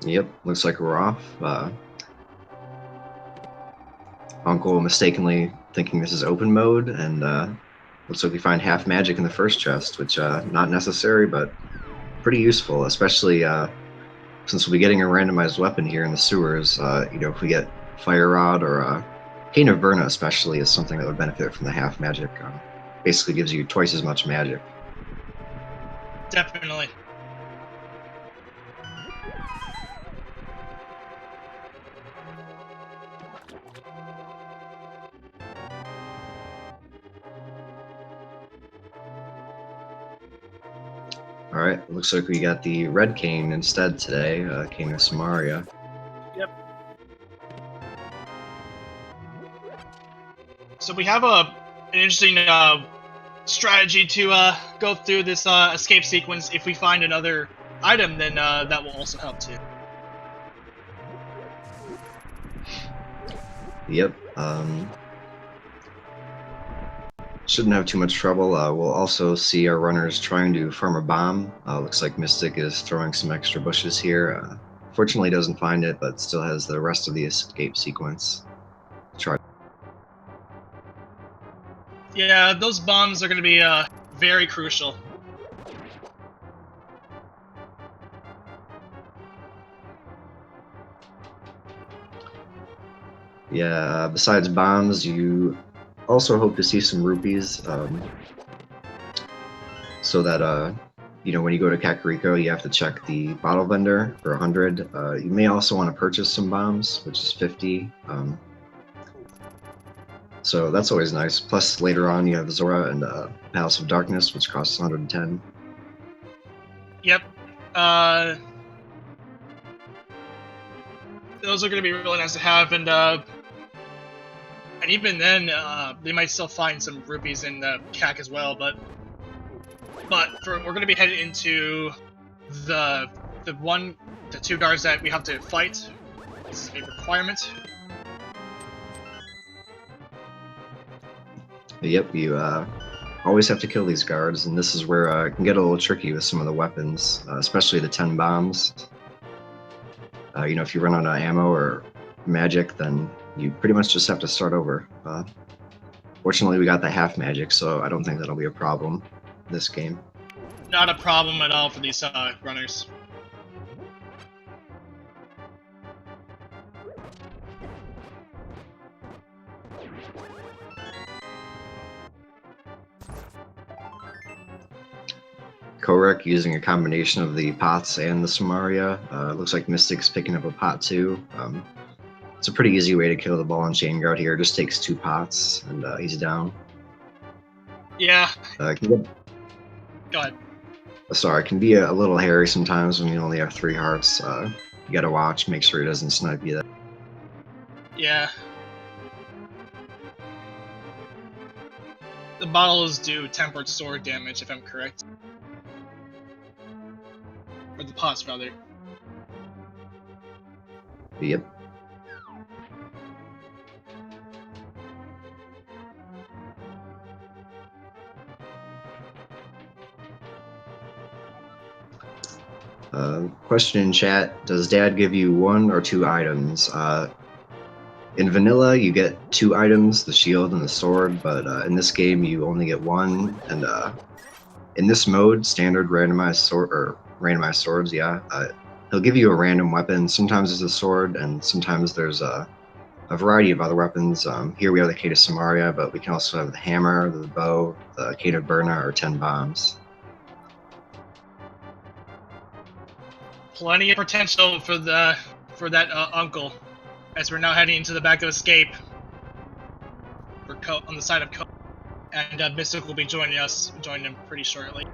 Yep, looks like we're off. Uncle mistakenly thinking this is open mode, and looks like we find half magic in the first chest, which not necessary, but pretty useful, especially since we'll be getting a randomized weapon here in the sewers. You know, if we get Fire Rod or Cane of Burna especially is something that would benefit from the half magic. Basically gives you twice as much magic. Definitely. Alright, looks like we got the red cane instead today, Cane of Samaria. Yep. So we have an interesting strategy to go through this escape sequence. If we find another item, then that will also help too. Yep. Shouldn't have too much trouble. We'll also see our runners trying to farm a bomb. Looks like Mystic is throwing some extra bushes here. Fortunately doesn't find it, but still has the rest of the escape sequence. Try. Yeah, those bombs are going to be very crucial. Yeah, besides bombs, you also hope to see some rupees, so that, you know, when you go to Kakariko, you have to check the bottle vendor for 100. You may also want to purchase some bombs, which is 50. So that's always nice. Plus, later on, you have Zora and Palace of Darkness, which costs 110. Yep. Those are going to be really nice to have, and even then, they might still find some rupees in the CAC as well. But we're going to be headed into the two guards that we have to fight. This is a requirement. Yep, you always have to kill these guards, and this is where it can get a little tricky with some of the weapons, especially the 10 bombs. You know, if you run out of ammo or magic, then you pretty much just have to start over. Fortunately, we got the half magic, so I don't think that'll be a problem this game. Not a problem at all for these runners. Kohrek using a combination of the pots and the Samaria. Looks like Mystic's picking up a pot too. It's a pretty easy way to kill the ball and chain guard here. Just takes 2 pots and he's down. Yeah. Go ahead. Sorry, it can be a little hairy sometimes when you only have 3 hearts. You gotta watch, make sure he doesn't snipe you. Yeah. The bottles do tempered sword damage, if I'm correct. Or the pots, rather. Yep. Question in chat, does Dad give you 1 or 2 items? In vanilla, you get 2 items, the shield and the sword, but in this game, you only get 1, and in this mode, standard randomized swords, yeah, he'll give you a random weapon. Sometimes it's a sword, and sometimes there's a variety of other weapons. Here we have the Cane of Samaria, but we can also have the hammer, the bow, the Cane of Burna, or 10 bombs. Plenty of potential for that uncle, as we're now heading into the back of escape. We're on the side of Kohrek, and Mystic will be joining him pretty shortly.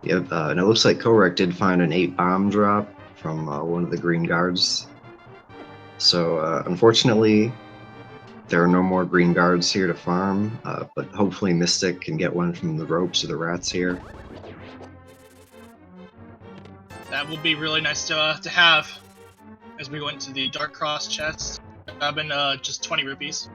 Yep, and it looks like Kohrek did find an 8 bomb drop from one of the green guards. So unfortunately, there are no more green guards here to farm, but hopefully Mystic can get one from the ropes or the rats here. That will be really nice to have as we go into the Dark Cross chest. Grabbing just 20 rupees.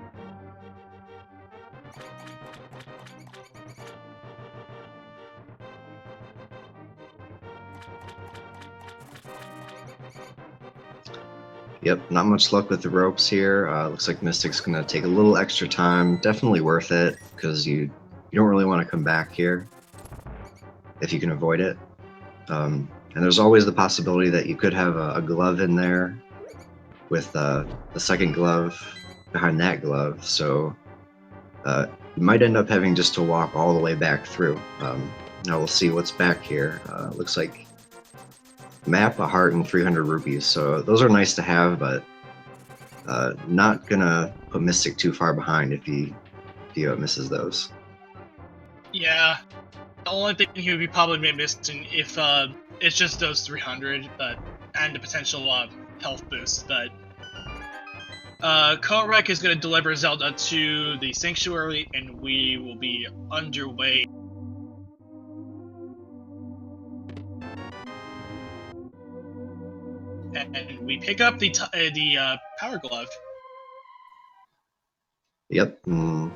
Yep, not much luck with the ropes here. Looks like Mystic's gonna take a little extra time. Definitely worth it, because you don't really want to come back here if you can avoid it. And there's always the possibility that you could have a glove in there with the second glove behind that glove, so you might end up having just to walk all the way back through. Now we'll see what's back here. Looks like map, a heart, and 300 rupees, so those are nice to have, but not gonna put Mystic too far behind if he misses those. Yeah, the only thing he would be probably missing if it's just those 300, but and the potential health boost. But Kohrek is going to deliver Zelda to the sanctuary, and we will be underway. And we pick up the power glove. Yep. I'm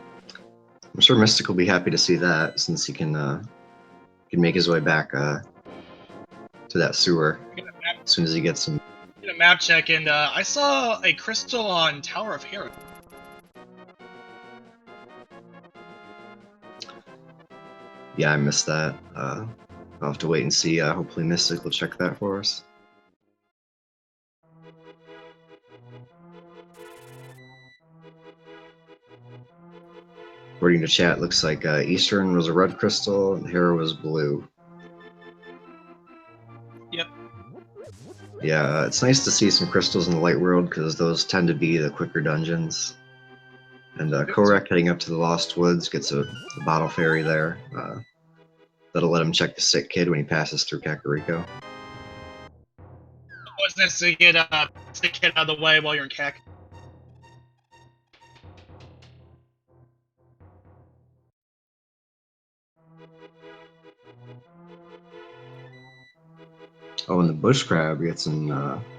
sure Mystic will be happy to see that, since he can make his way back to that sewer as soon as he gets some. Get a map check, and I saw a crystal on Tower of Hera. Yeah, I missed that. I'll have to wait and see. Hopefully Mystic will check that for us. According to chat, looks like Eastern was a red crystal and Hera was blue. Yep. Yeah, it's nice to see some crystals in the light world, because those tend to be the quicker dungeons. And Kohrek heading up to the Lost Woods gets a bottle fairy there. That'll let him check the sick kid when he passes through Kakariko. It's nice to get the kid out of the way while you're in Kak. Oh, and the bush crab gives an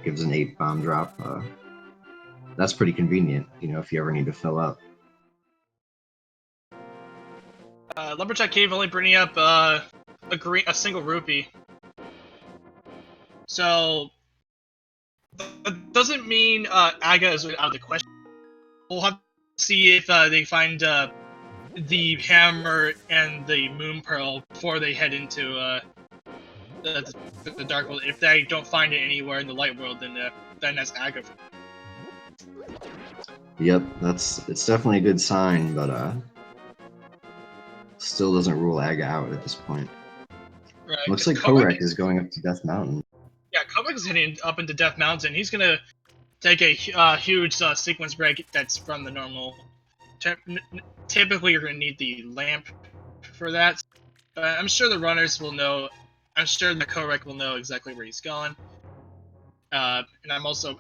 8 bomb drop. That's pretty convenient, if you ever need to fill up. Lumberjack Cave only bringing up a single rupee. So that doesn't mean Aga is out of the question. We'll have to see if they find the hammer and the moon pearl before they head into the dark world. If they don't find it anywhere in the light world, then that's Aga. Yep, it's definitely a good sign, but still doesn't rule Aga out at this point. Right, looks like Kohrek is going up to Death Mountain. Yeah, Kohrek is heading up into Death Mountain. He's gonna take a huge sequence break that's from the normal. Typically, you're gonna need the lamp for that. I'm sure the runners will know. I'm sure the Kohrek will know exactly where he's going. And I also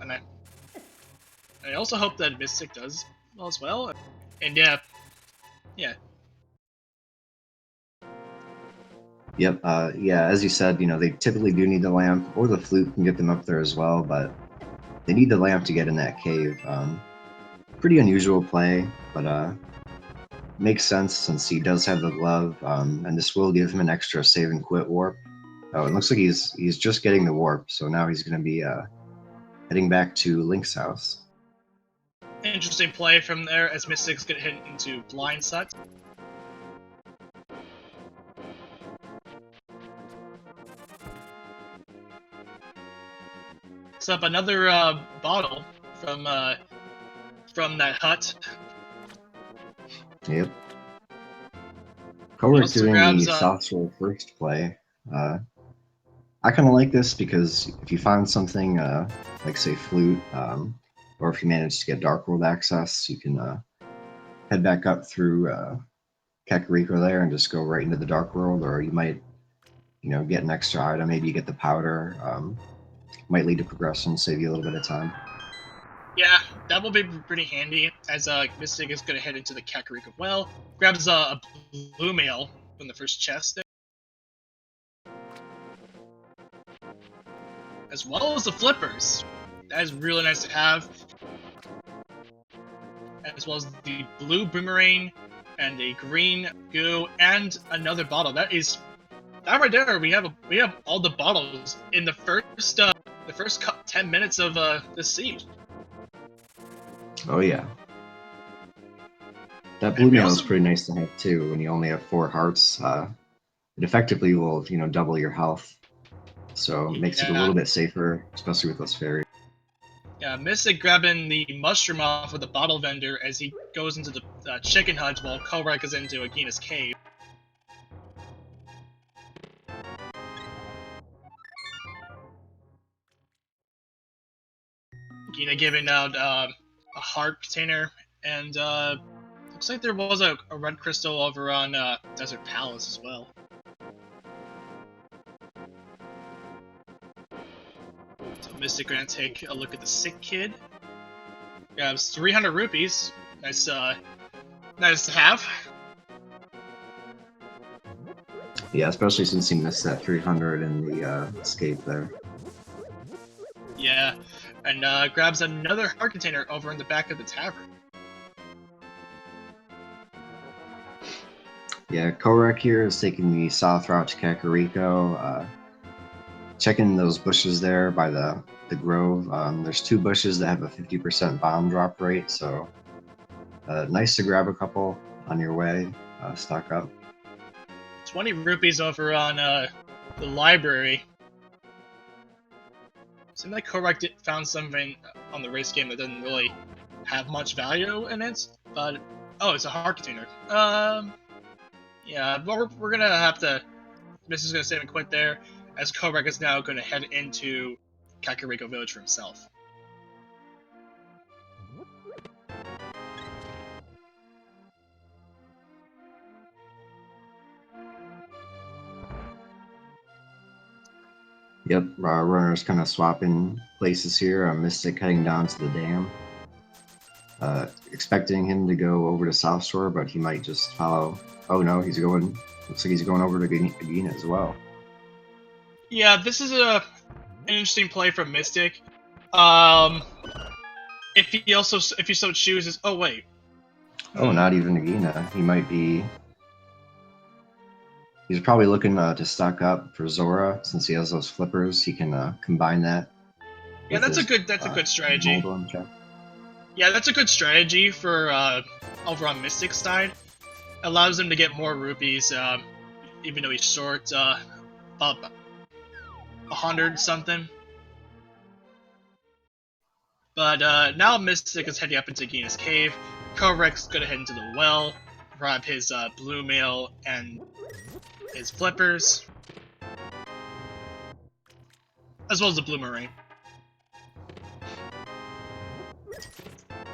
hope that Mystic does well as well. And yeah. Yep, yeah, as you said, they typically do need the lamp, or the flute can get them up there as well, but they need the lamp to get in that cave. Pretty unusual play, but makes sense since he does have the glove, and this will give him an extra save and quit warp. Oh, it looks like he's just getting the warp, so now he's going to be heading back to Link's house. Interesting play from there as Mystic's gonna hit into blind sight. Picks up another bottle from that hut. Yep. Kohrek doing the soft roll first play. I kind of like this because if you find something like, say, flute, or if you manage to get Dark World access, you can head back up through Kakariko there and just go right into the Dark World, or you might, get an extra item. Maybe you get the powder. Might lead to progression, save you a little bit of time. Yeah, that will be pretty handy, as Mystic is going to head into the Kakariko well. Grabs a blue mail from the first chest there. As well as the flippers. That is really nice to have. As well as the blue boomerang, and a green goo, and another bottle. That right there, we have all the bottles in the the first 10 minutes of this siege. Oh yeah. That blue mail is pretty nice to have too. When you only have 4 hearts, it effectively will, you know, double your health. So it makes it a little bit safer, especially with those fairies. Yeah, Mystic grabbing the mushroom off of the bottle vendor as he goes into the chicken hut while Kohrek is into Agina's cave. Agina giving out a heart container, and looks like there was a red crystal over on Desert Palace as well. So Mystic gonna take a look at the sick kid. Grabs 300 rupees. Nice, nice to have. Yeah, especially since he missed that 300 in the escape there. Yeah, and grabs another heart container over in the back of the tavern. Yeah, Kohrek here is taking the south route to Kakariko. Checking those bushes there by the grove. There's 2 bushes that have a 50% bomb drop rate, so nice to grab a couple on your way. Stock up. 20 rupees over on the library. Seems like Kohrek found something on the race game that doesn't really have much value in it, but oh, it's a heart container. Yeah, but we're gonna have to. Myst is gonna save and quit there, as Kohrek is now gonna head into Kakariko Village for himself. Yep, runners kind of swapping places here. Mystic heading down to the dam. Expecting him to go over to South Shore, but he might just follow. Oh no, he's going. Looks like he's going over to Agina as well. Yeah, this is an interesting play from Mystic. If he so chooses. Oh wait. Oh, not even Agina. He might be. He's probably looking to stock up for Zora since he has those flippers. He can combine that. Yeah, that's a good strategy. Yeah, that's a good strategy for over on Mystic's side. Allows him to get more rupees, even though he's short about 100 something. But now Mystic is heading up into Agina's cave. Kohrek's gonna head into the well, grab his blue mail and his flippers, as well as the bloomerang.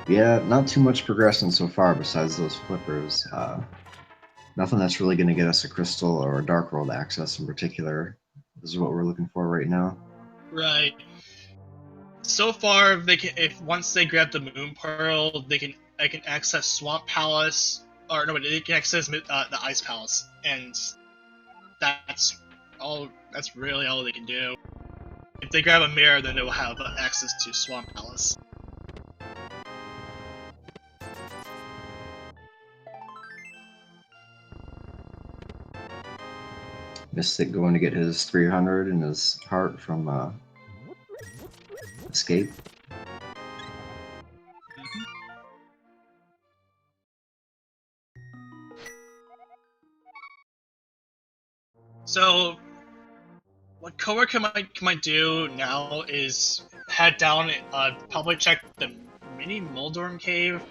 Yeah, not too much progression so far besides those flippers. Nothing that's really going to get us a crystal or a Dark World access in particular. This is what we're looking for right now. Right. So far, they can once they grab the Moon Pearl, they can access Swamp Palace, or no, they can access the Ice Palace, and that's all. That's really all they can do. If they grab a Mire, then they will have access to Swamp Palace. Mystic going to get his 300 and his heart from Escape. So, what Kohrek might do now is head down, probably check the mini Moldorm cave,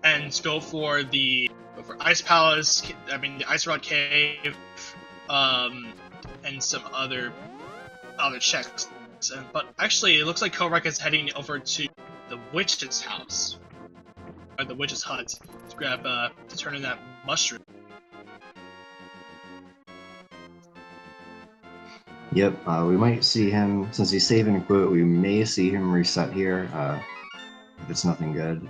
and go for Ice Palace. I mean the Ice Rod Cave, and some other checks. But actually, it looks like Kohrek is heading over to the witch's house, or the witch's hut, to grab to turn in that mushroom. Yep, we might see him, since he's saving and quit, we may see him reset here, if it's nothing good.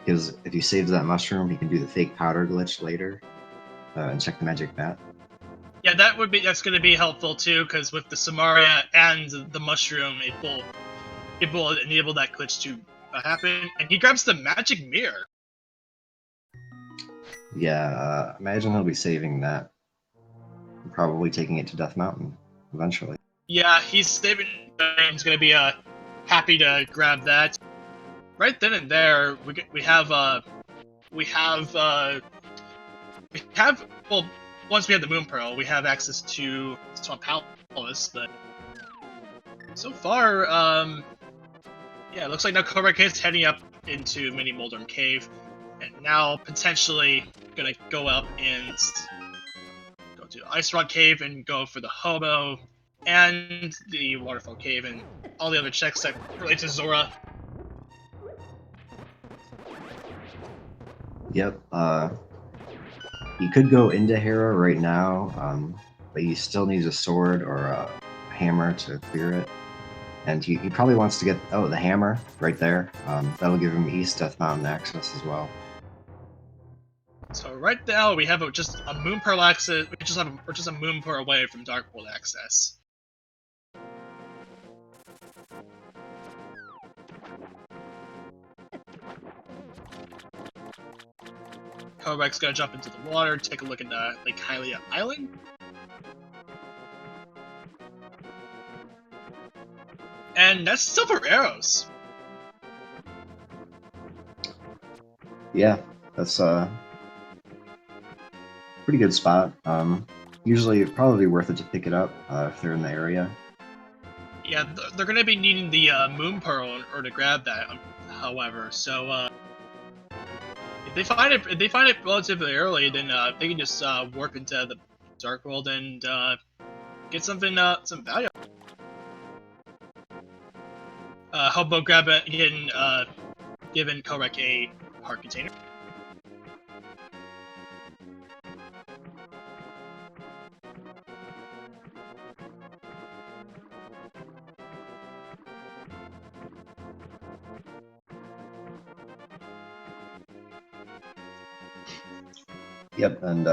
Because if he saves that mushroom, he can do the fake powder glitch later, and check the magic bat. Yeah, that's going to be helpful too, because with the Samaria and the mushroom, it will enable that glitch to happen. And he grabs the magic mirror. Yeah, imagine he'll be saving that. Probably taking it to Death Mountain eventually. Yeah, he's saving. He's gonna be happy to grab that. Right then and there, we have well, once we have the Moon Pearl, we have access to Swamp Palace. But so far, yeah, it looks like now Kohrek is heading up into Mini Moldorm Cave, and now potentially gonna go up and go to Ice Rock Cave and go for the Hobo and the Waterfall Cave and all the other checks that relate to Zora. Yep. You could go into Hera right now, but you still need a sword or a hammer to clear it. And he probably wants to get the hammer right there. That'll give him East Death Mountain access as well. So right now we have just a Moon Pearl access. We're just a Moon Pearl away from Dark World access. Kohrek's gonna jump into the water, take a look at Lake Hylia Island. And that's silver arrows. Yeah, that's a pretty good spot. Usually probably worth it to pick it up if they're in the area. Yeah, they're gonna be needing the Moon Pearl in order to grab that. However, so if they find it relatively early, then they can just warp into the Dark World and get some value. Hobo giving Kohrek a heart container. Yep, and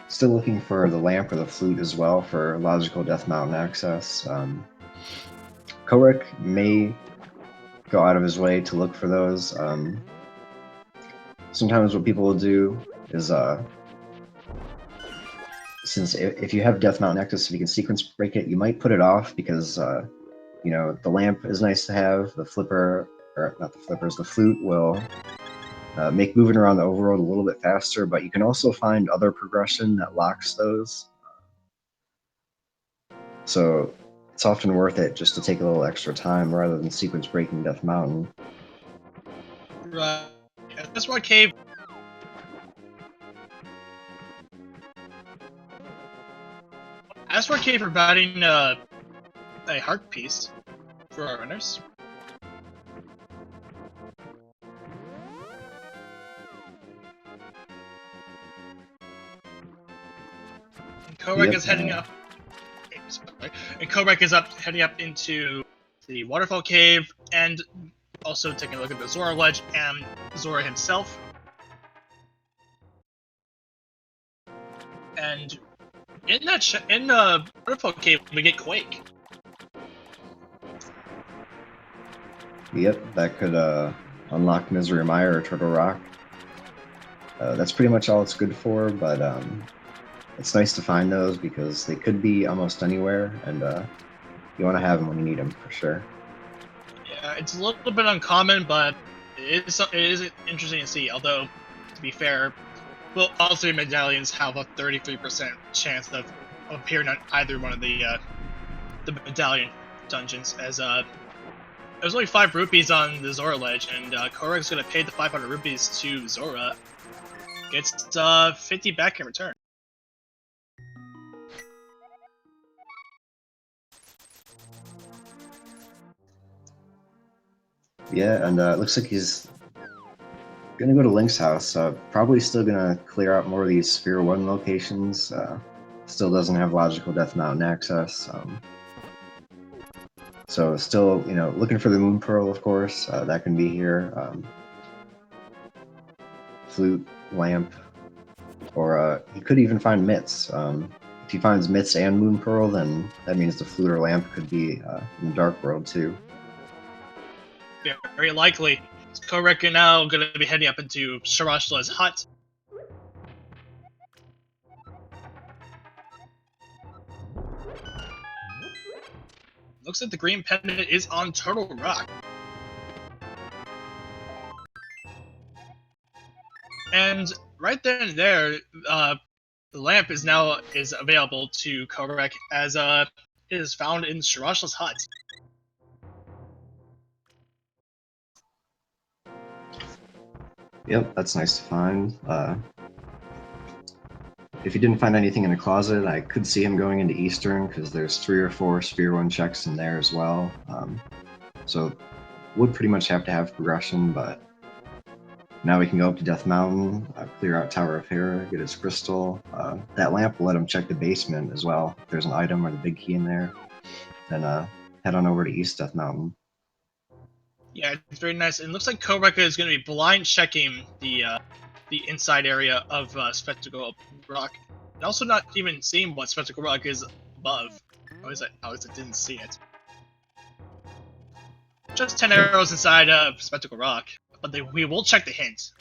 still looking for the lamp or the flute as well for logical Death Mountain access. Kohrek may go out of his way to look for those. Sometimes what people will do is, since if you have Death Mountain access, if you can sequence break it, you might put it off because, you know, the lamp is nice to have. The flipper, or not the flippers, the flute will make moving around the overworld a little bit faster, but you can also find other progression that locks those. So it's often worth it just to take a little extra time rather than sequence breaking Death Mountain. Right. Yeah, that's why Cave. That's why Cave providing a heart piece for our runners. And Kohrek is heading up. And Kohrek is heading up into the Waterfall Cave and also taking a look at the Zora Ledge and Zora himself. And in the Waterfall Cave, we get Quake. Yep, that could unlock Misery Mire or Turtle Rock. That's pretty much all it's good for, but it's nice to find those because they could be almost anywhere, and you want to have them when you need them for sure. Yeah, it's a little bit uncommon, but it is interesting to see. Although, to be fair, well, all three medallions have a 33% chance of appearing on either one of the medallion dungeons. As there's only 5 rupees on the Zora Ledge, and Kohrek's gonna pay the 500 rupees to Zora. Gets 50 back in return. Yeah, and it looks like he's gonna go to Link's house. Probably still gonna clear out more of these Sphere 1 locations. Still doesn't have logical Death Mountain access. So still, you know, looking for the Moon Pearl, of course. That can be here. Flute, lamp, or he could even find Mitts. If he finds Mitts and Moon Pearl, then that means the flute or lamp could be in the Dark World too. Yeah, very likely. Kohrek are now going to be heading up into Sharashla's hut. looks like the green pendant is on Turtle Rock. And right then and there, the lamp is now available to Kohrek as it is found in Shirasha's hut. Yep, that's nice to find. If you didn't find anything in the closet, I could see him going into Eastern because there's 3 or 4 Sphere 1 checks in there as well. So would pretty much have to have progression, but now we can go up to Death Mountain, clear out Tower of Hera, get his crystal. That lamp will let him check the basement as well. If there's an item or the big key in there, then head on over to East Death Mountain. Yeah, it's very nice. And it looks like Kohrek is going to be blind checking the inside area of Spectacle Rock, and also not even seeing what Spectacle Rock is above. How is it? I didn't see it. Just 10 arrows inside Spectacle Rock, but we will check the hint.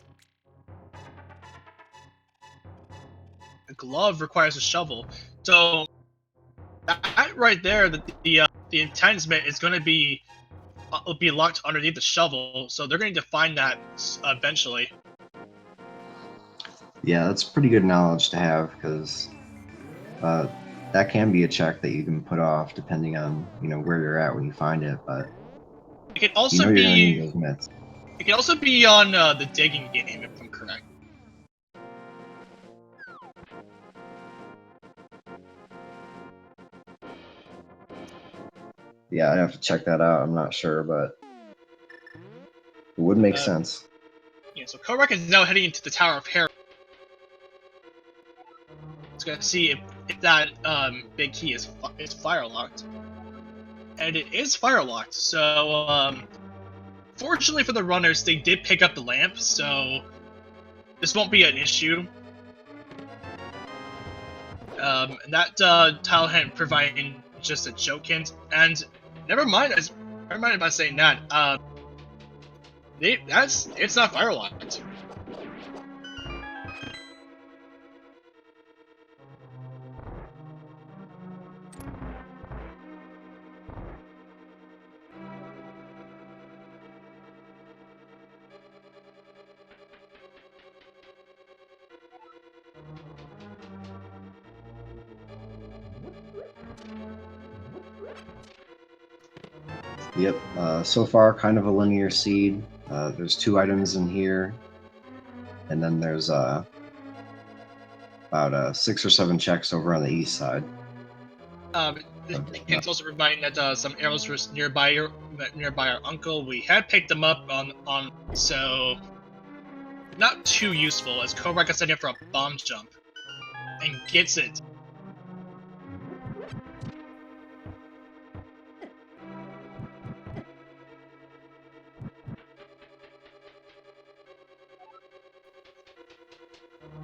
A glove requires a shovel, so that right there, the enticement is going to be locked underneath the shovel, so they're going to find that eventually. Yeah, that's pretty good knowledge to have because that can be a check that you can put off depending on where you're at when you find it. But it can also you're gonna need be those mitts. it can also be on the digging game, if I'm correct. Yeah, I'd have to check that out. I'm not sure, but it would make sense. Yeah, so Kohrek is now heading into the Tower of Hera. It's gonna see if that big key is fire locked, and it is fire locked. So fortunately for the runners, they did pick up the lamp, so this won't be an issue. And that tile hint providing just a joke hint, and never mind about saying that. It's not fire locked. Yep. So far, kind of a linear seed. There's 2 items in here, and then there's about 6 or 7 checks over on the east side. It's also reminding that some arrows were nearby our uncle. We had picked them up on so not too useful as Kohrek is setting up for a bomb jump and gets it.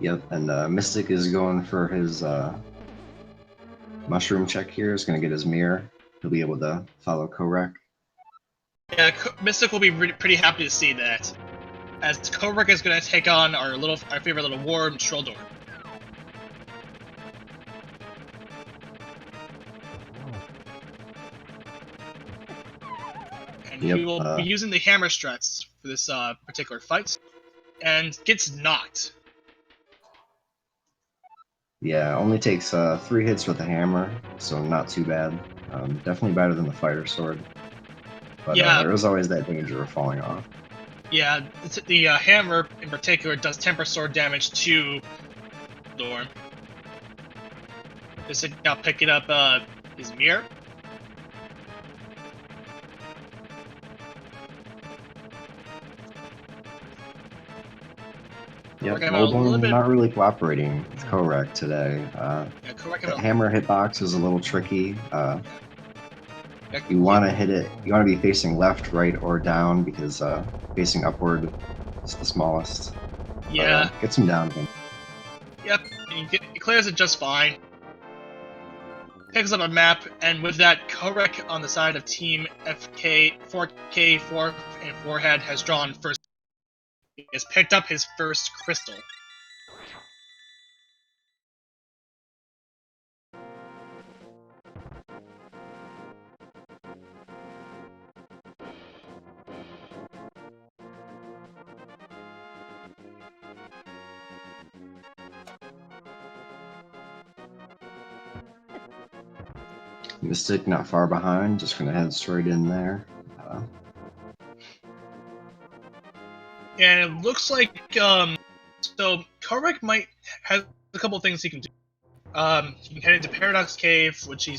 Yep, and Mystic is going for his mushroom check here. He's going to get his Mire. He'll be able to follow Kohrek. Yeah, Mystic will be pretty happy to see that, as Kohrek is going to take on our favorite little worm, Trolldor. And he will be using the hammer strats for this particular fight, and gets knocked. Yeah, only takes 3 hits with the hammer, so not too bad. Definitely better than the fighter sword. But Yeah, there is always that danger of falling off. yeah, the hammer in particular does temper sword damage to Dorm. This is now picking up his Mire. Yep, Moldorm not really cooperating with Kohrek today. The hammer hitbox is a little tricky. You want to hit it. You want to be facing left, right, or down because facing upward is the smallest. Yeah. Gets him down. Yep, he clears it just fine. Picks up a map, and with that, Kohrek on the side of Team FK, 4K, 4 and Forehead has drawn first. He has picked up his first crystal. Mystic not far behind, just gonna head straight in there. And it looks like so Kohrek might have a couple of things he can do. He can head into Paradox Cave, which he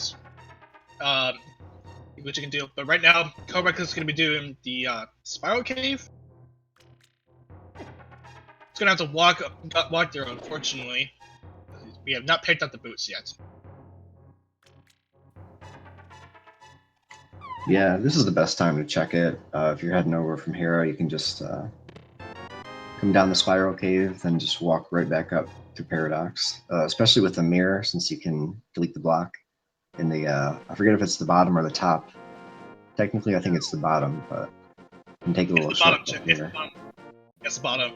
can do. But right now, Kohrek is going to be doing the Spiral Cave. He's going to have to walk there, unfortunately. We have not picked up the boots yet. Yeah, this is the best time to check it. If you're heading over from Hera, you can just come down the Spiral Cave, then just walk right back up to Paradox. Especially with the Mire, since you can delete the block in the, I forget if it's the bottom or the top. Technically, I think it's the bottom, but you can take a little shortcut here. It's the bottom.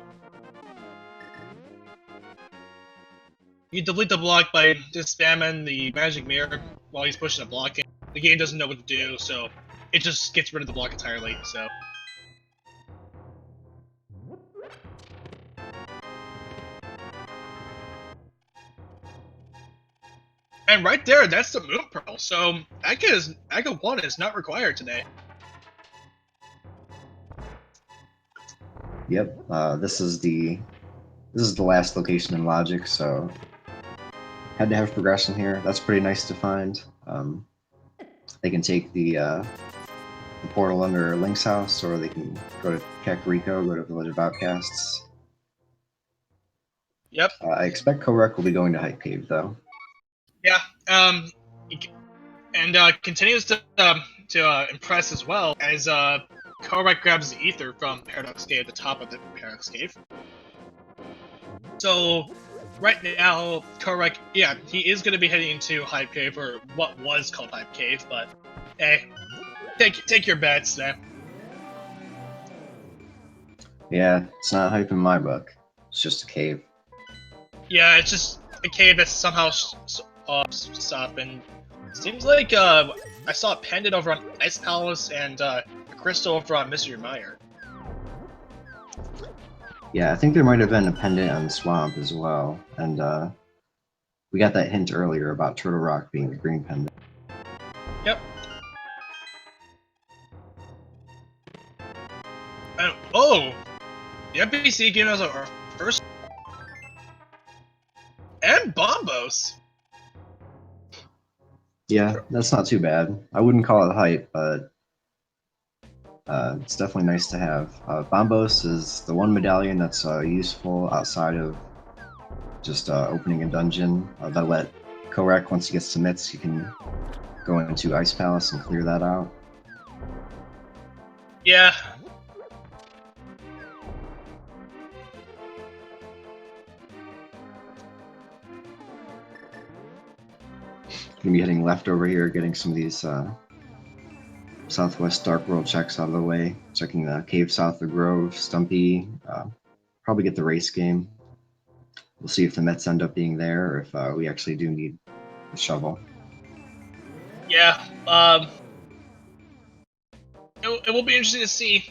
You delete the block by just spamming the magic mirror while he's pushing the block in. The game doesn't know what to do, so it just gets rid of the block entirely, so. And right there, that's the Moon Pearl, so Aka 1 is not required today. Yep, this is the last location in Logic, so had to have progression here. That's pretty nice to find. They can take the portal under Link's house, or they can go to Kakariko, go to Village of Outcasts. Yep. I expect Kohrek will be going to Hype Cave, though. Yeah, and continues to impress as well, as Kohrek grabs the ether from Paradox Cave at the top of the Paradox Cave. So, right now, Kohrek, yeah, he is going to be heading into Hype Cave, or what was called Hype Cave, but, hey, take your bets there. Yeah, it's not hype in my book. It's just a cave. Yeah, it's just a cave that's somehow stopped, and it seems like I saw a pendant over on Ice Palace and a crystal over on Mr. Mire. Yeah, I think there might have been a pendant on the swamp as well, and we got that hint earlier about Turtle Rock being the green pendant. Yep. And, oh! The NPC gave us our first... And Bombos! Yeah, that's not too bad. I wouldn't call it hype, but it's definitely nice to have. Bombos is the one medallion that's useful outside of just opening a dungeon. That'll let Kohrek, once he gets to Myths, he can go into Ice Palace and clear that out. Yeah. Gonna be heading left over here, getting some of these Southwest Dark World checks out of the way. Checking the Cave South of the Grove, Stumpy. Probably get the race game. We'll see if the Mets end up being there, or if we actually do need a shovel. Yeah, it will be interesting to see.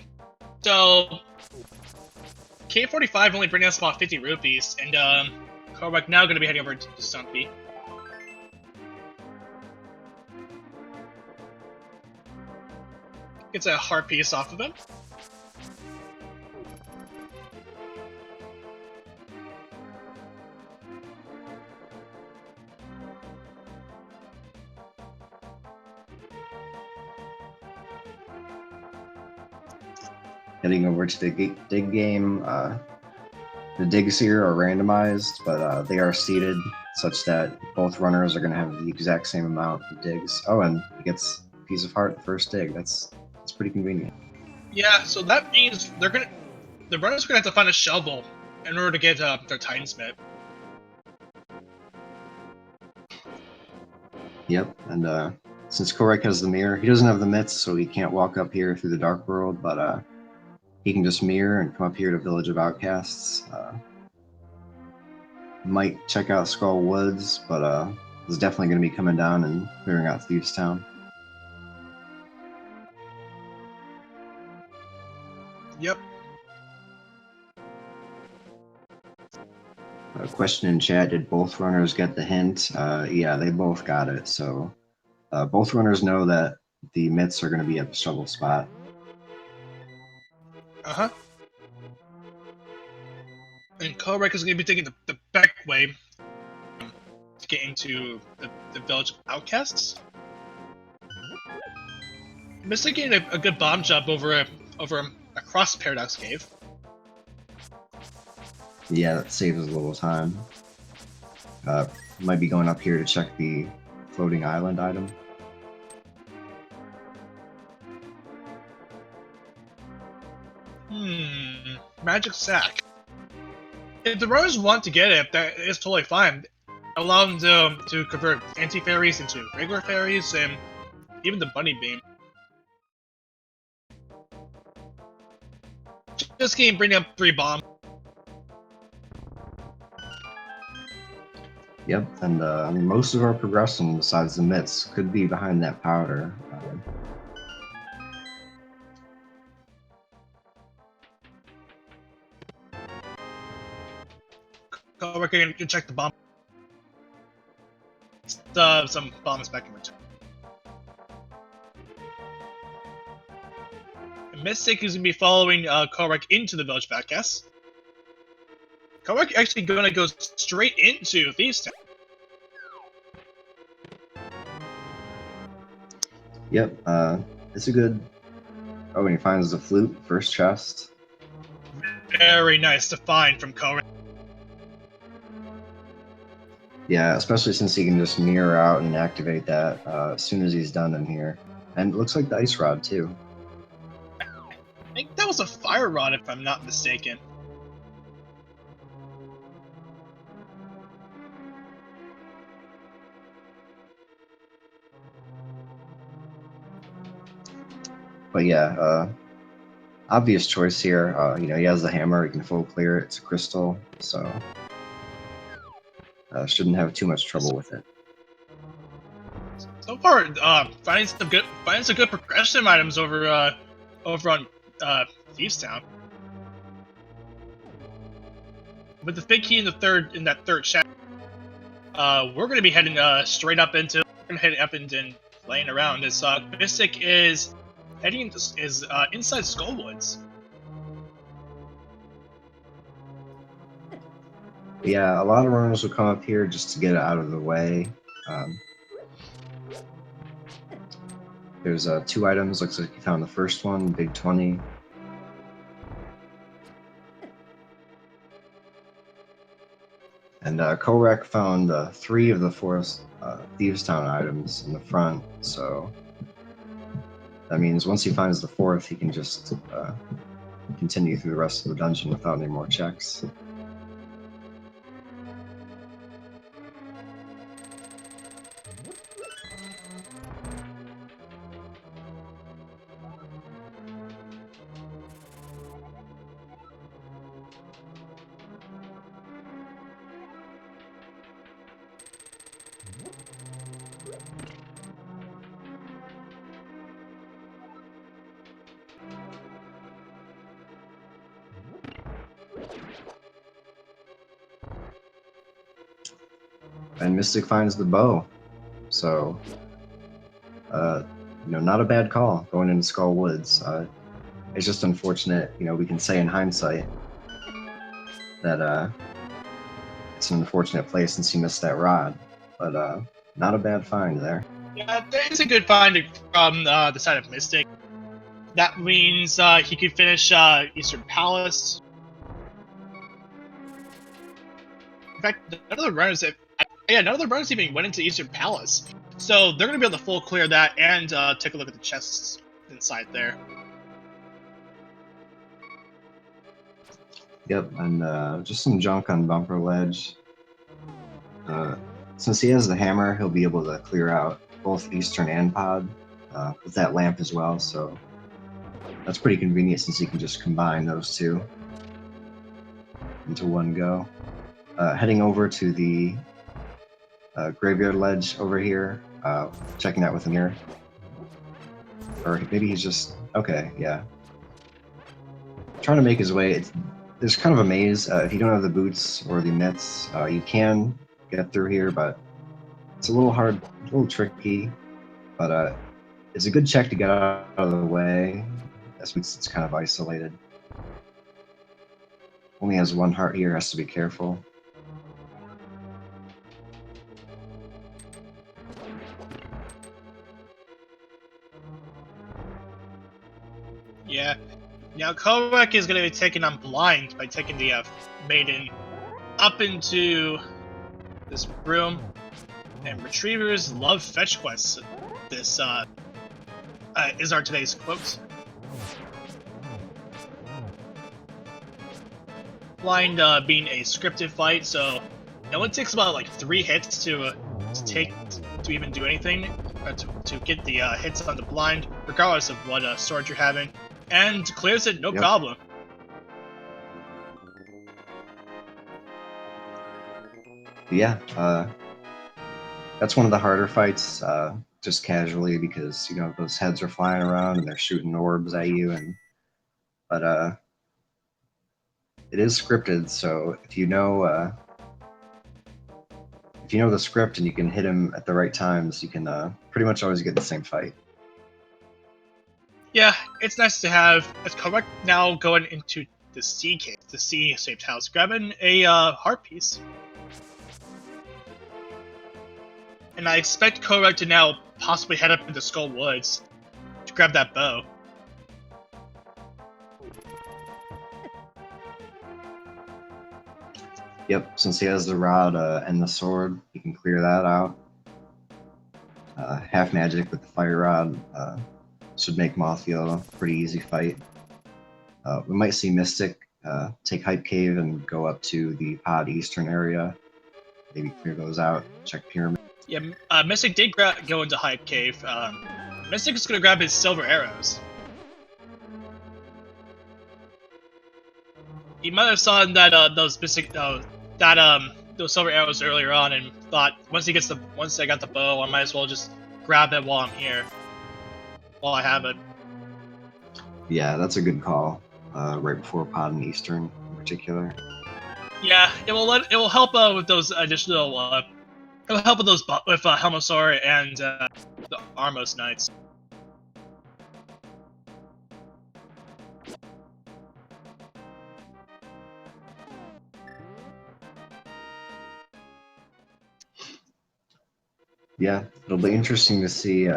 So, K45 only bringing us about 50 rupees, and Kohrek now going to be heading over to Stumpy. Gets a heart piece off of him. Heading over to the dig game. The digs here are randomized, but they are seeded such that both runners are going to have the exact same amount of digs. Oh, and he gets a piece of heart the first dig. That's pretty convenient. Yeah, so that means the runners are gonna have to find a shovel in order to get their Titan-Smith. Yep, and since Kohrek has the mirror, he doesn't have the mitts, so he can't walk up here through the Dark World, but he can just mirror and come up here to Village of Outcasts. Might check out Skull Woods, but is definitely going to be coming down and clearing out Thieves Town. Yep. Question in chat, did both runners get the hint? Yeah, they both got it, so Both runners know that the myths are going to be at the struggle spot. Uh-huh. And Kohrek is going to be taking the back way to get into the village of outcasts. Mystic getting a good bomb jump over across Paradox Cave. Yeah, that saves us a little time. Might be going up here to check the floating island item. Magic sack. If the runners want to get it, that is totally fine. Allow them to convert anti-fairies into regular fairies, and even the bunny beam. Just game bring up 3 bombs. Yep, and I mean, most of our progression, besides the myths, could be behind that powder. We're going to check the bomb. Some bombs back in return. Mystic is going to be following Kohrek into the village of outcasts. Kohrek actually going to go straight into Thieves' Town. Yep, it's a good... Oh, and he finds the flute, first chest. Very nice to find from Kohrek. Yeah, especially since he can just mirror out and activate that as soon as he's done in here. And it looks like the ice rod, too. I think that was a fire rod, if I'm not mistaken. But yeah, obvious choice here. You know, he has the hammer, he can full clear it, it's a crystal, so shouldn't have too much trouble with it. So far, finding some good progression items over on Thieves' Town. With the big key in that third shaft, we're gonna be heading straight up into and playing around as Mystic is heading inside Skullwoods. Yeah, a lot of runners will come up here just to get it out of the way. There's 2 items. Looks like you found the first one, big 20. And Kohrek found 3 of the 4 Thieves' Town items in the front, so that means once he finds the 4th, he can just continue through the rest of the dungeon without any more checks. And Mystic finds the bow, so you know, not a bad call going into Skull Woods. It's just unfortunate, you know, we can say in hindsight that it's an unfortunate place since he missed that rod, but not a bad find there. Yeah, that is a good find from the side of Mystic. That means he could finish Eastern Palace. In fact, none of the runners even went into Eastern Palace, so they're gonna be able to full clear that and take a look at the chests inside there. Yep, and just some junk on Bumper Ledge. Since he has the hammer, he'll be able to clear out both Eastern and Pod with that lamp as well, so that's pretty convenient since he can just combine those 2 into one go. Heading over to the graveyard ledge over here, checking that with the mirror. Or maybe he's just... Okay, yeah. Trying to make his way. There's kind of a maze. If you don't have the boots or the mitts, you can get through here, but it's a little hard, a little tricky. But it's a good check to get out of the way. That's means it's kind of isolated. Only has one heart here, has to be careful. Yeah. Now Kohrek is going to be taken on blind by taking the maiden up into this room. And retrievers love fetch quests. This is our today's quote. Blind being a scripted fight, so it only takes about like 3 hits to even do anything, to get the hits on the blind, regardless of what sword you're having, and clears it no problem. Yeah, that's one of the harder fights, just casually, because you know those heads are flying around and they're shooting orbs at you, but it is scripted, so if you know the script and you can hit him at the right times, you can pretty much always get the same fight. Yeah, it's nice to have. It's correct now going into the C case, the C-shaped house, grabbing a heart piece. And I expect Kohrek to now possibly head up into Skull Woods to grab that bow. Yep, since he has the rod and the sword, he can clear that out. Half magic with the fire rod should make Mothfield a pretty easy fight. We might see Mystic take Hype Cave and go up to the Pod Eastern area. Maybe clear those out, check Pyramid. Yeah, Mystic did go into Hype Cave. Mystic is going to grab his silver arrows. He might have saw that those Mystic those silver arrows earlier on, and thought once I got the bow, I might as well just grab it while I'm here, while I have it. Yeah, that's a good call. Right before Pod and Eastern in particular. Yeah, it will help with those additional. It'll help with those with Helmosaur and the Armos Knights. Yeah, it'll be interesting to see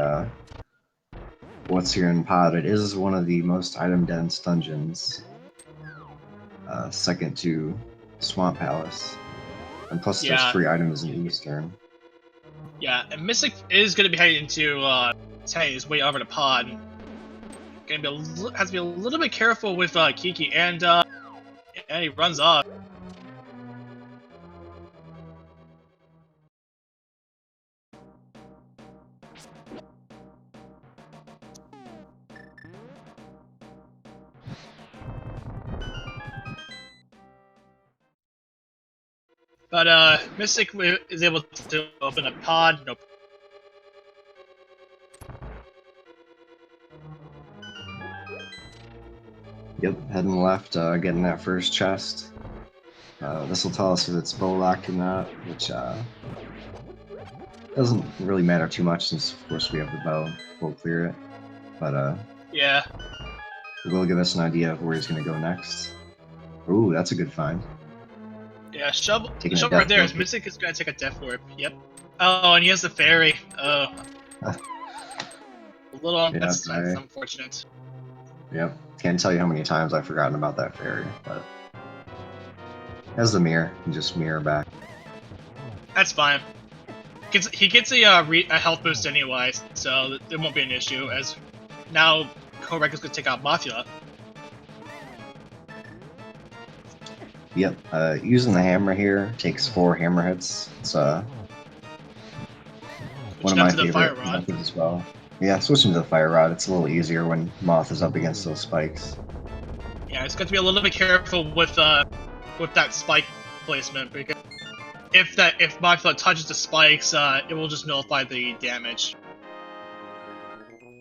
what's here in Pod. It is one of the most item-dense dungeons, second to Swamp Palace. And plus there's 3 items in Eastern. Yeah, and Mystic is going to be heading into his way over to Pod. Has to be a little bit careful with Kiki, and he runs off. But Mystic is able to open a Pod. Nope. Yep, heading left, getting that first chest. This will tell us if it's bow locked or not, which doesn't really matter too much since, of course, we have the bow. We'll clear it. But yeah, it will give us an idea of where he's going to go next. Ooh, that's a good find. Yeah, shovel right there. Mystic is going to take a Death Warp. Yep. Oh, and he has the fairy. Oh. A little, yeah, that's unfortunate. Yep. Can't tell you how many times I've forgotten about that fairy, but as the Mire, you just mirror back. That's fine. He gets a health boost anyway, so it won't be an issue, as now Kohrek is going to take out Mothula. Yep, using the hammer here takes 4 hammer hits. It's one of my favorite methods as well. Yeah, switching to the fire rod, it's a little easier when Moth is up against those spikes. Yeah, it's got to be a little bit careful with that spike placement, because if Mothula touches the spikes, it will just nullify the damage.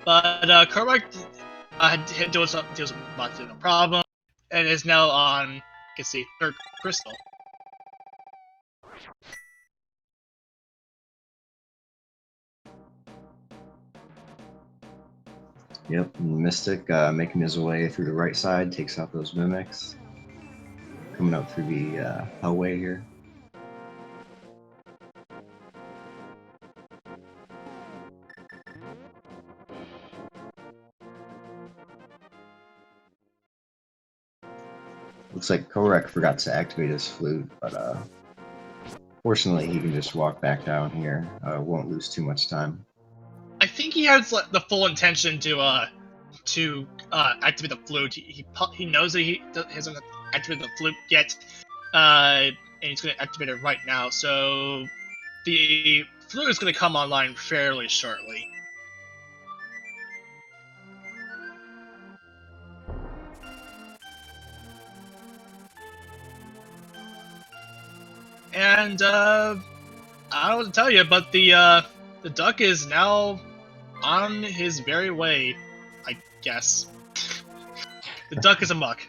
But Kohrek deals with Mothula no problem, and is now on, you can see, 3rd crystal. Yep, and Mystic making his way through the right side, takes out those mimics. Coming up through the hellway here. Looks like Kohrek forgot to activate his flute, but fortunately he can just walk back down here. Won't lose too much time. I think he has the full intention to activate the flute. He knows that he hasn't activated the flute yet, and he's going to activate it right now. So the flute is going to come online fairly shortly. And I don't know what to tell you, but the duck is now on his very way, I guess. The duck is amok.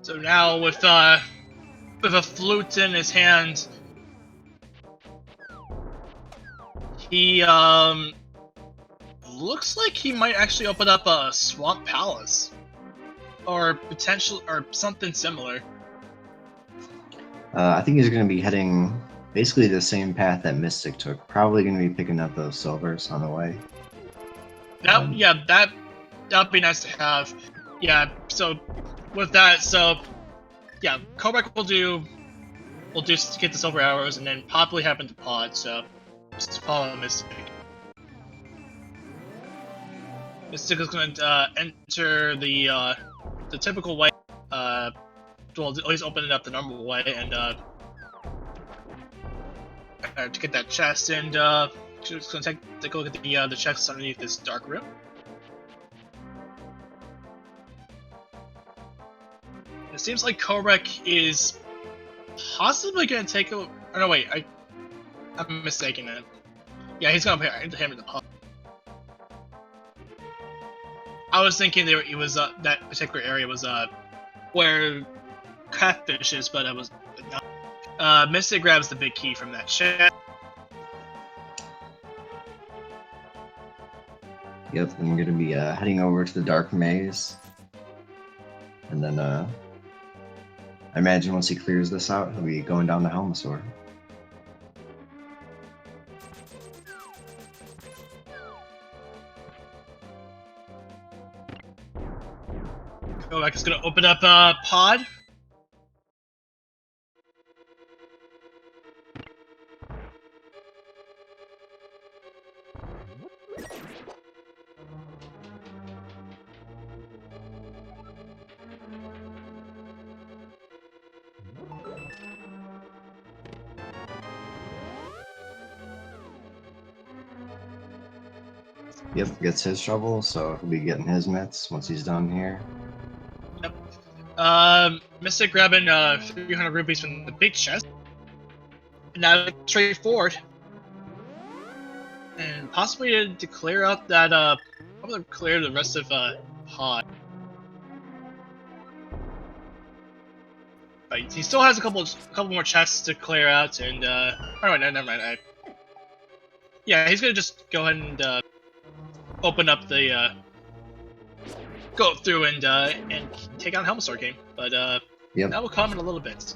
So now with a flute in his hand, he looks like he might actually open up a swamp palace, or something similar. I think he's going to be heading basically the same path that Mystic took. Probably going to be picking up those silvers on the way. That'd be nice to have. Yeah. So with that, Kohrek will get the silver arrows and then probably happen to pod. So just follow Mystic. Mystic is going to enter the typical way. Well, at least open it up the normal way and to get that chest, and just gonna take a look at the chests underneath this dark room. It seems like Kohrek is possibly gonna take a. Oh no, wait, I'm mistaken. Yeah, he's gonna pay him in the pod. I was thinking it was that particular area was where catfish is, but it was not. Mystic grabs the big key from that chest. Yep, I'm going to be heading over to the Dark Maze. And then I imagine once he clears this out, he'll be going down to Helmasaur. Kohrek is gonna open up a pod. Yep, gets his shovel, so he'll be getting his mitts once he's done here. Yep. Mystic grabbing 300 rupees from the big chest. Now straightforward. And possibly to clear out that probably clear the rest of pod. But he still has a couple more chests to clear out, and oh wait, no, never mind. Yeah, he's gonna just go ahead and open up the go through and take out Helmasaur game. But yep. that will come in a little bit.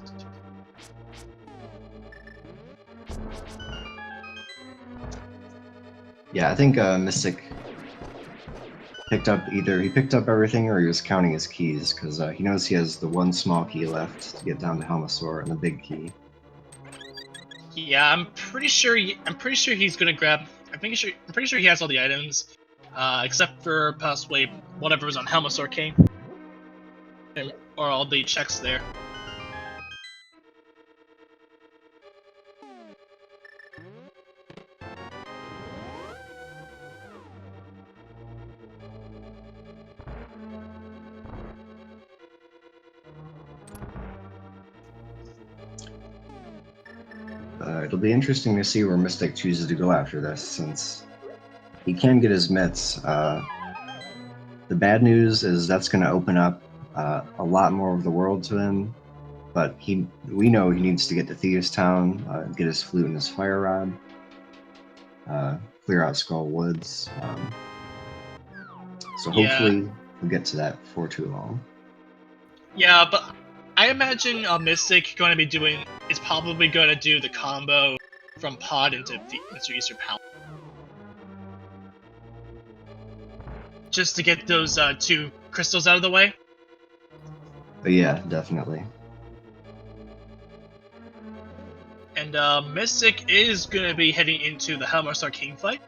Yeah, I think Mystic picked up everything or he was counting his keys, because he knows he has the one small key left to get down to Helmasaur and the big key. Yeah, I'm pretty sure he's gonna grab. I'm pretty sure he has all the items, except for possibly whatever was on Helmasaur King, or all the checks there. It'll be interesting to see where Mystic chooses to go after this, since he can get his mitts. The The bad news is that's going to open up a lot more of the world to him. But we know he needs to get to Thieves Town, get his flute and his fire rod, clear out Skull Woods. So Yeah. hopefully we'll get to that before too long. Yeah, but I imagine Mystic going to be doing is probably going to do the combo from Pod into Eastern Palace, just to get those 2 crystals out of the way. But yeah, definitely. And Mystic is going to be heading into the Helmar Arcane fight.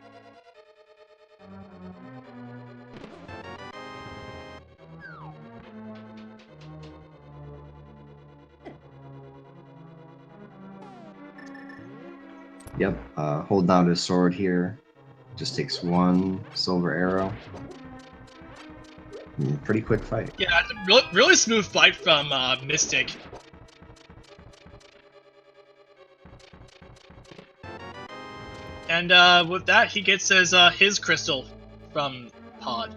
Yep, hold down his sword here. Just takes 1 silver arrow. Pretty quick fight. Yeah, it's a really smooth fight from Mystic. And with that, he gets his crystal from Pod.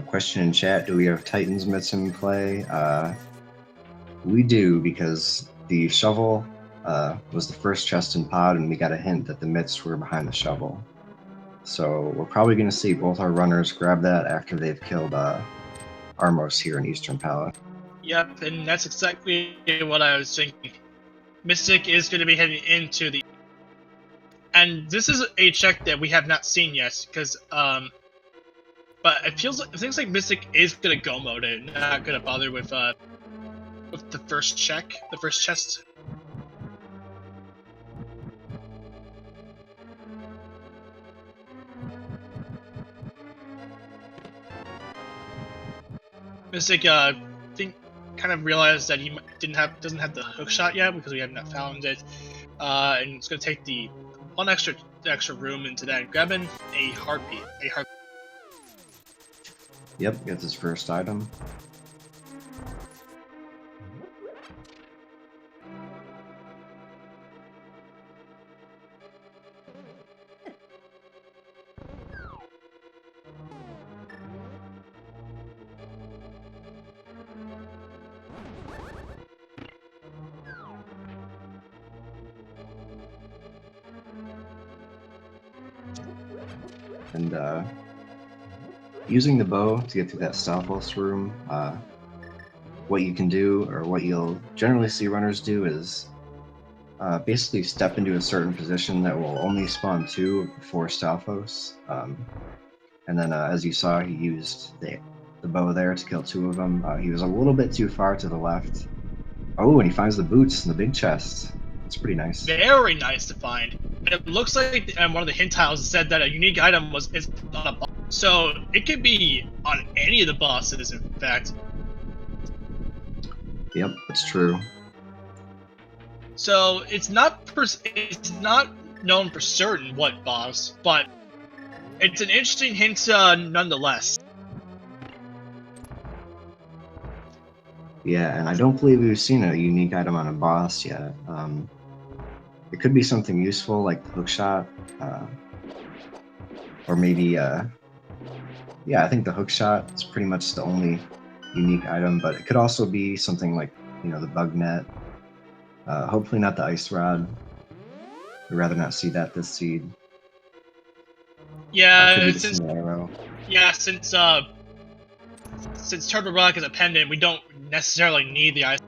Question in chat, do we have Titans Myths in play? We do, because the shovel was the first chest in Pod, and we got a hint that the Myths were behind the shovel. So we're probably going to see both our runners grab that after they've killed Armos here in Eastern Palace. Yep, and that's exactly what I was thinking. Mystic is going to be heading into the... And this is a check that we have not seen yet, because but it seems like Mystic is gonna go mode it, not gonna bother with the first check, the first chest. Mystic kind of realized that he doesn't have the hook shot yet because we have not found it, and it's gonna take the one extra room into that, grabbing a heartbeat. Yep, gets his first item. And using the bow to get through that Stalfos room, what you can do, or what you'll generally see runners do, is basically step into a certain position that will only spawn 2 before Stalfos. And then, as you saw, he used the bow there to kill 2 of them. He was a little bit too far to the left. Oh, and he finds the boots in the big chest. That's pretty nice. Very nice to find. And it looks like one of the hint tiles said that a unique item is on a boss, so it could be on any of the bosses. In fact. Yep, that's true. So it's not known for certain what boss, but it's an interesting hint nonetheless. Yeah, and I don't believe we've seen a unique item on a boss yet. It could be something useful like the hookshot, or maybe, yeah, I think the hookshot is pretty much the only unique item, but it could also be something like, the bug net. Hopefully not the ice rod. I'd rather not see that this seed. Yeah, since Turtle Rock is a pendant, we don't necessarily need the ice.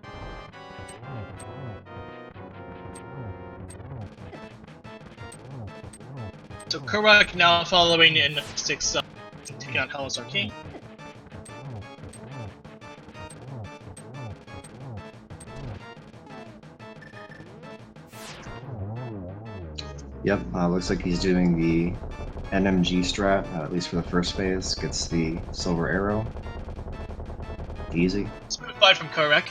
So Kohrek now following in 6, taking on Helmar Arcane. Yep, looks like he's doing the NMG strat, at least for the first phase. Gets the silver arrow. Easy. Smooth fight from Kohrek.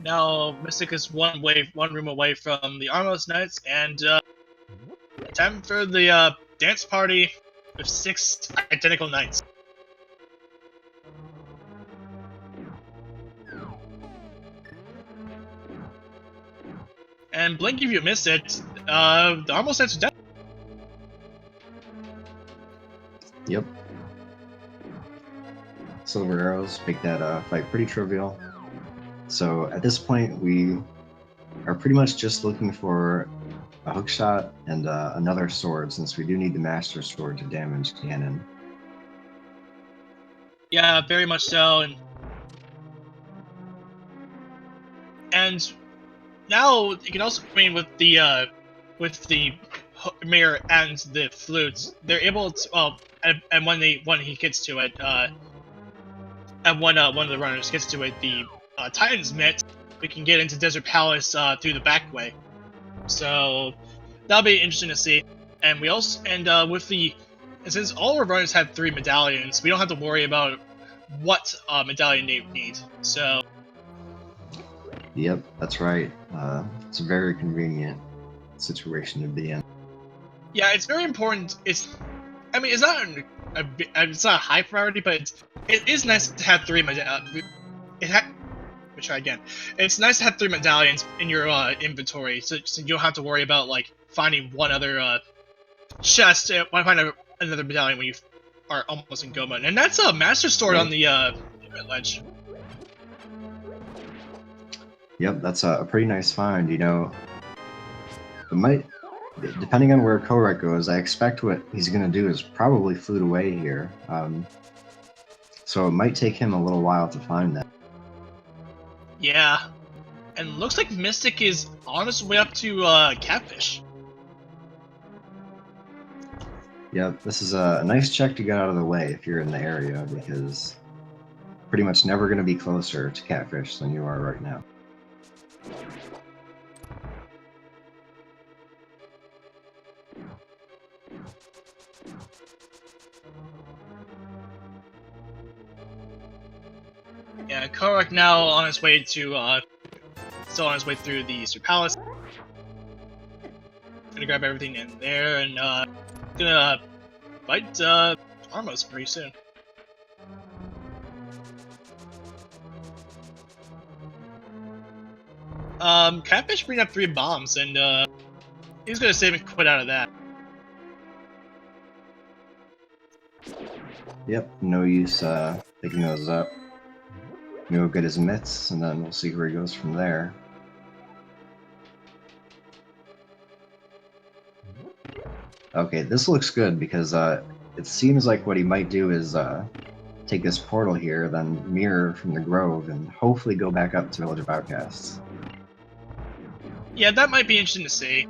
Now Mystic is one room away from the Armless Knights, and time for the dance party with 6 identical knights. And blink if you missed it, the Armless Knights are dead. Yep. Silver arrows make that fight pretty trivial. So at this point, we are pretty much just looking for a hookshot and another sword, since we do need the Master Sword to damage Ganon. Yeah, very much so, and now you can also, I mean, with the Mire and the flutes, they're able to, well, and when he gets to it, and when one of the runners gets to it, the Titan's Mitt, we can get into Desert Palace through the back way. So that'll be interesting to see. And we also, and since all our runners have 3 medallions, we don't have to worry about what medallion they need. So Yep, that's right. It's a very convenient situation to be in. yeah, it's very important. I mean, it's not it's not a high priority, but it is nice to have 3 medallions. Let me try again. It's nice to have 3 medallions in your inventory, so you don't have to worry about like finding one other chest. Find another medallion when you are almost in Goma, and that's a Master Sword on the ledge. Yep, that's a pretty nice find. You know, it might, depending on where Kohrek goes, I expect what he's going to do is probably flute away here. So it might take him a little while to find that. Yeah, and looks like Mystic is on his way up to Catfish. Yep, this is a nice check to get out of the way if you're in the area, because pretty much never going to be closer to Catfish than you are right now. Yeah, Kohrek now on his way to still on his way through the Eastern Palace. Gonna grab everything in there and gonna fight Armos pretty soon. Catfish bring up 3 bombs, and he's gonna save and quit out of that. Yep, no use picking those up. We'll get his mitts, and then we'll see where he goes from there. Okay, this looks good, because it seems like what he might do is take this portal here, then mirror from the Grove, and hopefully go back up to Village of Outcasts. Yeah, that might be interesting to see.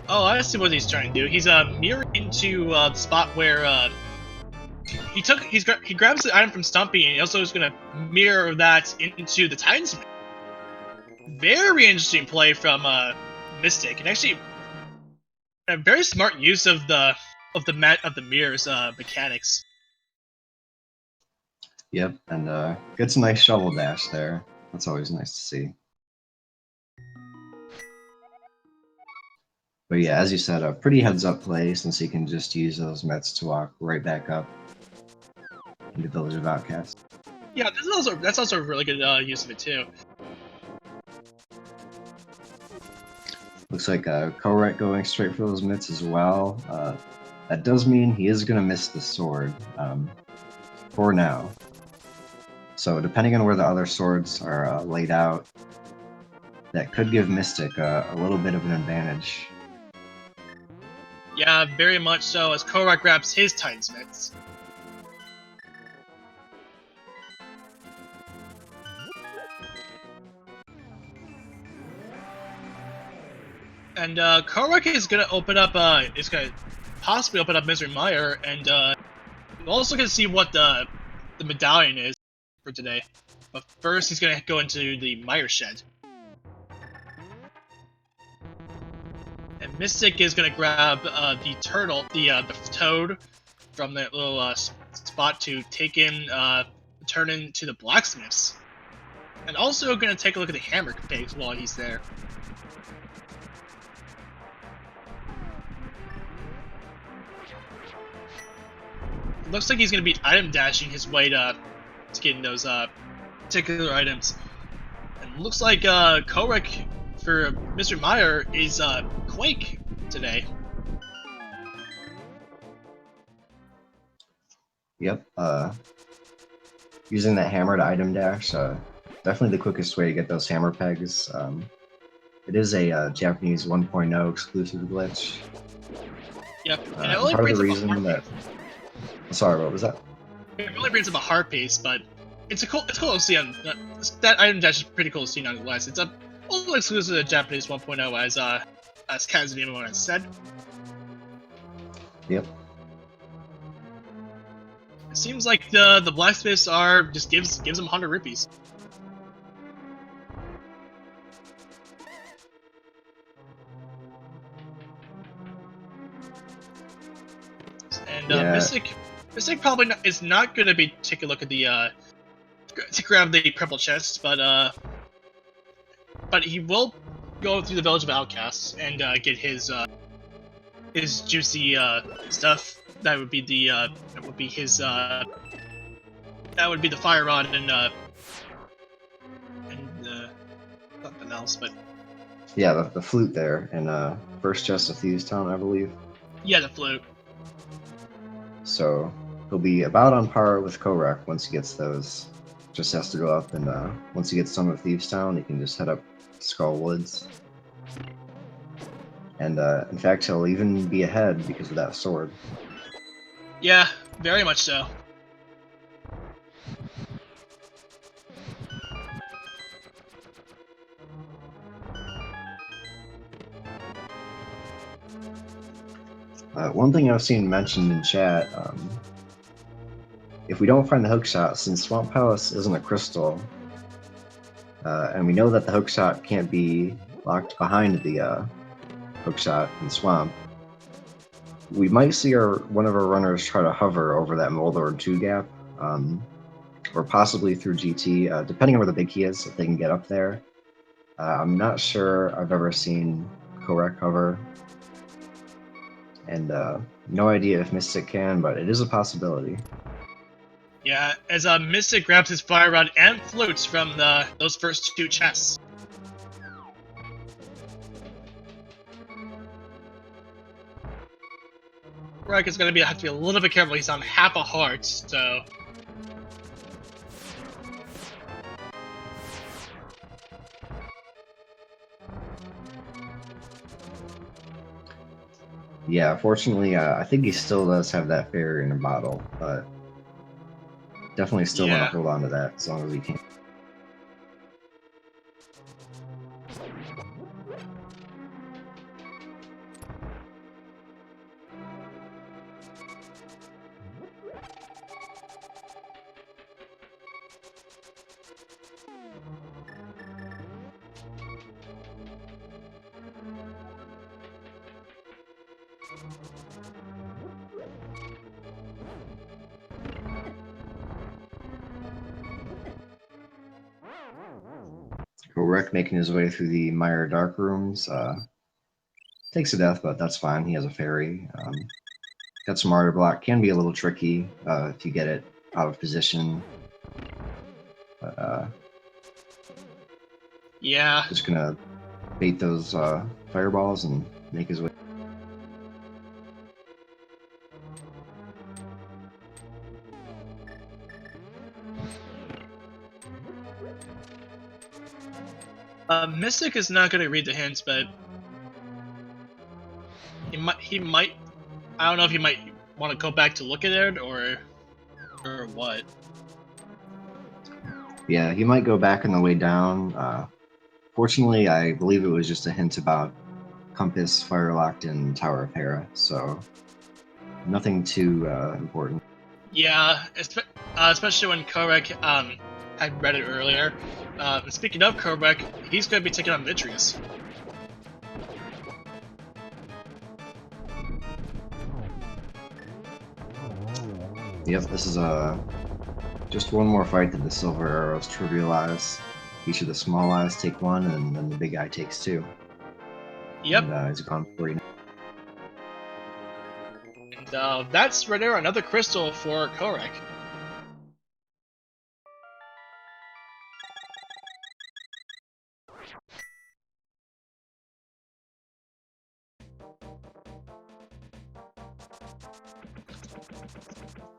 Oh, I see what he's trying to do. He's mirroring into the spot where he grabs the item from Stumpy, and he also is gonna mirror that into the Titan's Mitt. Very interesting play from Mystic, and actually a very smart use of the mirror's mechanics. Yep, and gets a nice shovel dash there. That's always nice to see. But yeah, as you said, a pretty heads-up play, since he can just use those mets to walk right back up into Village of Outcasts. Yeah, that's also a really good use of it too. Looks like Kohrek going straight for those mitts as well. That does mean he is going to miss the sword, for now. So depending on where the other swords are laid out, that could give Mystic a little bit of an advantage. Yeah, very much so, as Kohrek grabs his Titan's Mitts. And Kohrek is gonna open up. Is gonna possibly open up Misery Mire, and we're also gonna see what the medallion is for today. But first, he's gonna go into the Mire shed. And Mystic is gonna grab the turtle, the toad, from that little spot to take in, turn into the blacksmiths. And also gonna take a look at the hammer pigs while he's there. Looks like he's gonna be item dashing his way to getting those particular items. And looks like Kohrek for Mr. Mire is Quake today. Yep. Using that hammer to item dash, definitely the quickest way to get those hammer pegs. It is a Japanese 1.0 exclusive glitch. Yep, and it only part of brings the up a reason heart that. Sorry, what was that? It only brings up a heart piece, but it's cool to see on that item dash is pretty cool to see nonetheless. It's only exclusive to Japanese 1.0 as Kazunimo has said. Yep. It seems like the blacksmiths are just gives them 100 rupees. And Mystic probably is not going to be taking a look at the to grab the purple chest, but he will go through the village of outcasts and get his juicy stuff. That would be the fire rod and something else, but yeah, the flute there in first chest of Thieves Town, I believe. Yeah, the flute. So he'll be about on par with Kohrek once he gets those. Just has to go up, and once he gets done with Thieves Town, he can just head up Skull Woods. And in fact, he'll even be ahead because of that sword. Yeah, very much so. One thing I've seen mentioned in chat, if we don't find the hookshot, since Swamp Palace isn't a crystal, and we know that the hookshot can't be locked behind the hookshot in Swamp, we might see one of our runners try to hover over that Moldor 2 gap, or possibly through GT, depending on where the big key is, if they can get up there. I'm not sure I've ever seen Kohrek hover, and no idea if Mystic can, but it is a possibility. Yeah, as Mystic grabs his fire rod and flutes from those first two chests. Kohrek is going to have to be a little bit careful. He's on half a heart, so. Yeah, fortunately, I think he still does have that fairy in a bottle, but definitely still want to hold on to that as long as he can. Kohrek making his way through the Mire Dark Rooms. Takes a death, but that's fine. He has a fairy. Got some Martyr Block. Can be a little tricky if you get it out of position. But yeah. Just gonna bait those fireballs and make his way. Mystic is not going to read the hints, but he might. I don't know if he might want to go back to look at it or what. Yeah, he might go back on the way down. Fortunately, I believe it was just a hint about compass, fire locked, and Tower of Hera, so nothing too important. Yeah, especially when Kohrek had read it earlier. Speaking of Kohrek, he's going to be taking on Mitrius. Yep, this is just one more fight that the silver arrows trivialize. Each of the small eyes take one, and then the big eye takes two. Yep. And he's gone for you. And that's right there, another crystal for Kohrek.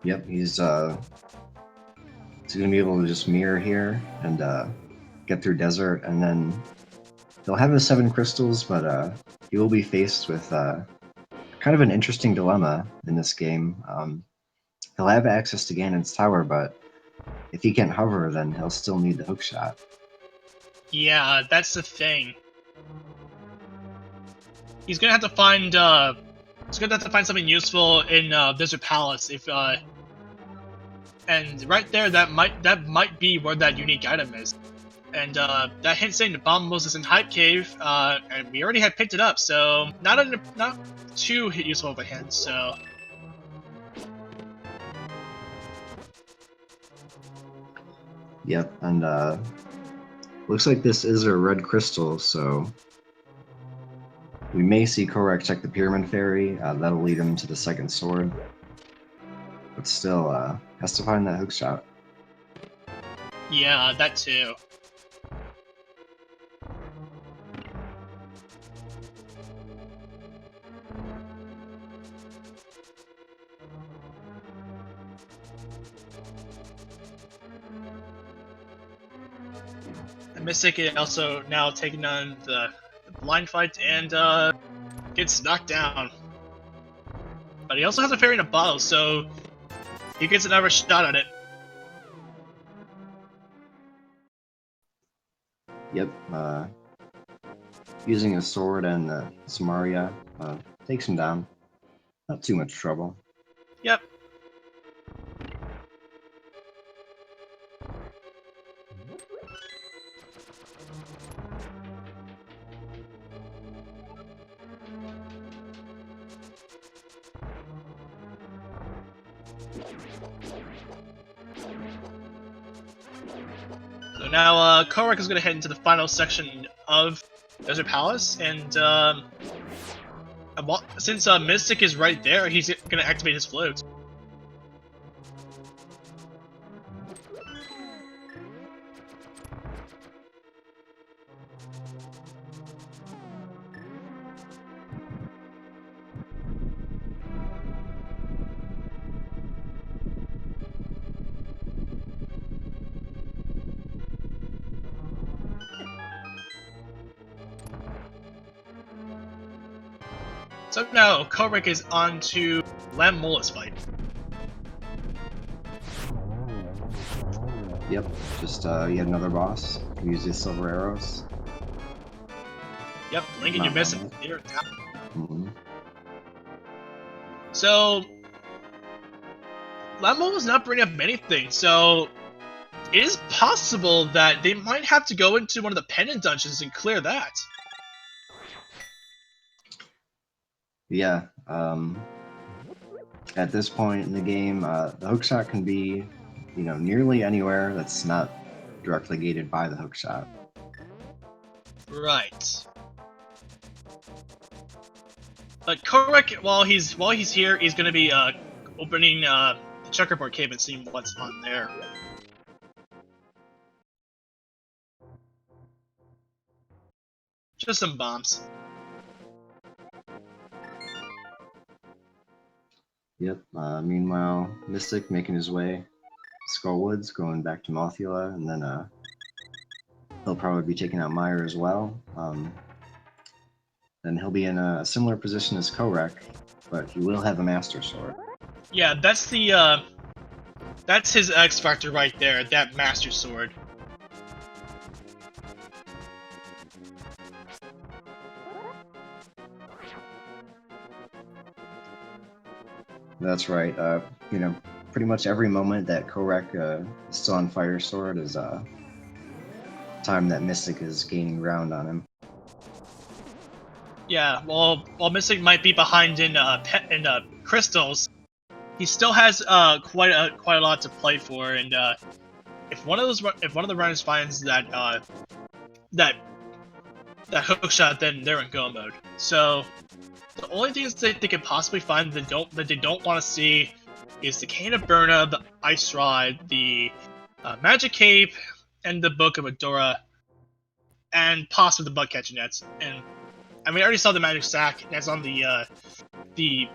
Yep, he's gonna be able to just mirror here and get through desert, and then he'll have his 7 crystals, but he will be faced with kind of an interesting dilemma in this game. He'll have access to Ganon's tower, but if he can't hover, then he'll still need the hookshot. Yeah, that's the thing. He's gonna have to find something useful in Desert Palace if and right there that might be where that unique item is. And that hint saying the bomb was in Hype Cave, and we already had picked it up, so not too useful of a hint. So Yep, and looks like this is a red crystal, so we may see Kohrek check the Pyramid Fairy. That'll lead him to the second sword, but still has to find that hookshot. yeah, that too. Mystic is also now taking on the blind fight and gets knocked down. But he also has a fairy in a bottle, so he gets another shot at it. Yep, using his sword and the Samaria takes him down. Not too much trouble. Yep. So now Kohrek is going to head into the final section of Desert Palace, and since Mystic is right there, he's going to activate his flute. So now Kohrek is on to Lam Mola's fight. Yep, just yet another boss. Use his silver arrows. Yep, Lincoln, you're missing. So Lam Mola's not bringing up anything, so it is possible that they might have to go into one of the Pendant dungeons and clear that. Yeah, at this point in the game, the hookshot can be, nearly anywhere that's not directly gated by the hookshot. Right. But Kohrek, while he's here, he's gonna be opening the checkerboard cave and seeing what's on there. Just some bombs. Yep, meanwhile, Mystic making his way Skullwoods, going back to Mothula, and then he'll probably be taking out Mire as well. Then he'll be in a similar position as Kohrek, but he will have a Master Sword. Yeah, that's his X Factor right there, that Master Sword. That's right. You know, pretty much every moment that Kohrek is still on Fire Sword is time that Mystic is gaining ground on him. Yeah, while Mystic might be behind in crystals, he still has quite a lot to play for, and if one of the runners finds that that hook shot, then they're in go mode. So the only things that they could possibly find that they don't want to see is the Cane of Burna, the Ice Rod, the Magic Cape, and the Book of Adora, and possibly the Bug Catching Nets. And I mean, I already saw the Magic Sack that's on the the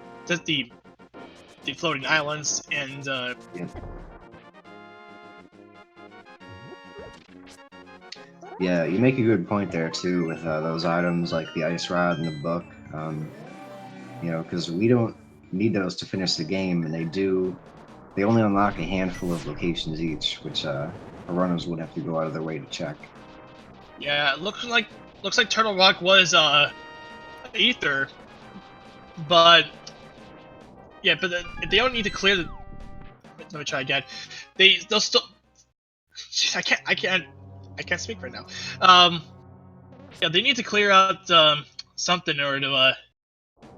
floating islands, and Yeah. Yeah, you make a good point there too with those items like the ice rod and the book. You know, because we don't need those to finish the game, and they do. They only unlock a handful of locations each, which our runners would have to go out of their way to check. yeah, it looks like Turtle Rock was Ether, but yeah, but they don't need to clear the. Let me try again. They'll still. I can't speak right now. Yeah, they need to clear out something in order to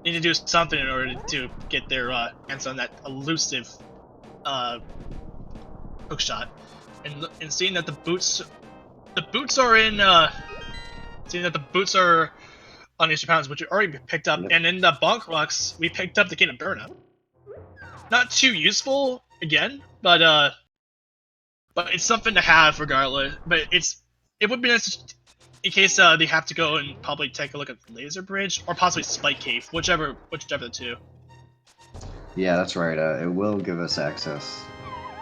need to do something in order to get their hands on that elusive hook shot, and seeing that the boots are in seeing that the boots are on these pounds, which we already picked up, Yep. and in the Bonk Rocks we picked up the Cane of Burna. Not too useful again, but it's something to have regardless. But it would be nice in case they have to go and probably take a look at Laser Bridge or possibly Spike Cave, whichever the two. Yeah, that's right. It will give us access,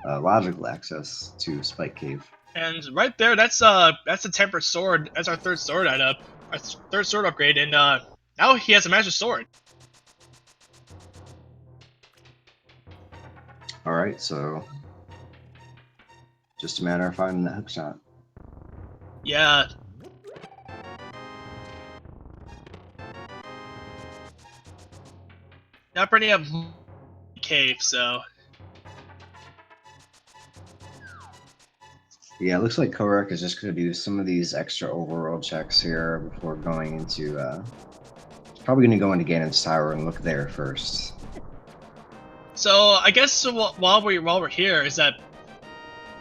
logical access to Spike Cave. And right there, that's a tempered sword. That's our third sword item, our third sword upgrade, and now he has a magic sword. All right, so just a matter of finding the hook shot. Yeah. Not pretty up cave, so Yeah, it looks like Kohrek is just going to do some of these extra overworld checks here before going into. He's probably going to go into Ganon's tower and look there first. so I guess while we're here is that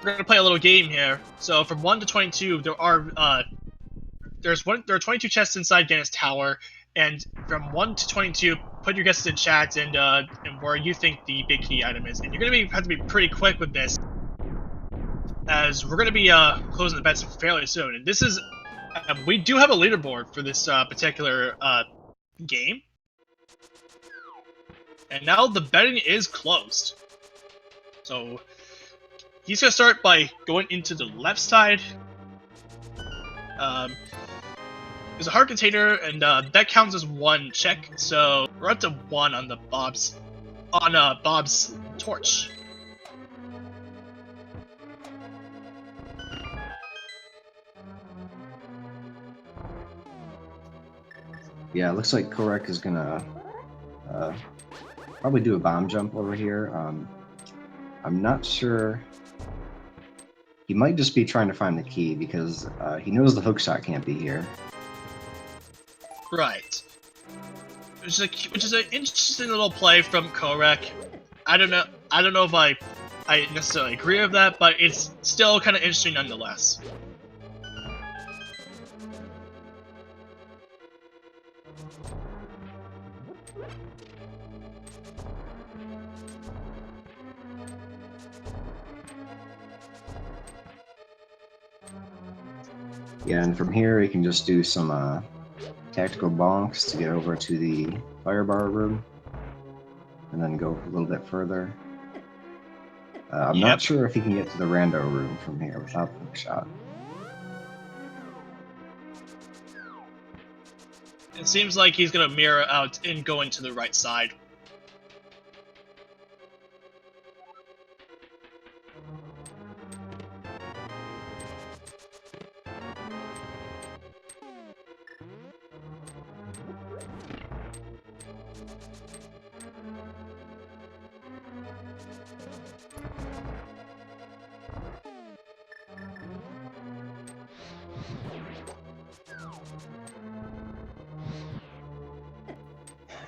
we're gonna play a little game here. So from 1 to 22, there are 22 chests inside Ganon's tower, and from 1 to 22, put your guesses in chat and where you think the big key item is, and you're gonna have to be pretty quick with this, as we're gonna be closing the bets fairly soon. And this is we do have a leaderboard for this particular game, and now the betting is closed. So he's gonna start by going into the left side. There's a heart container, and that counts as one check. So we're up to 1 on the Bob's torch. Yeah, it looks like Kohrek is gonna probably do a bomb jump over here. I'm not sure. He might just be trying to find the key because he knows the hookshot can't be here. Right. Which is an interesting little play from Kohrek. I don't know if I necessarily agree with that, but it's still kind of interesting nonetheless. Yeah, and from here he can just do some tactical bonks to get over to the fire bar room, and then go a little bit further. I'm not sure if he can get to the rando room from here without the hook shot. It seems like he's gonna mirror out and go into the right side.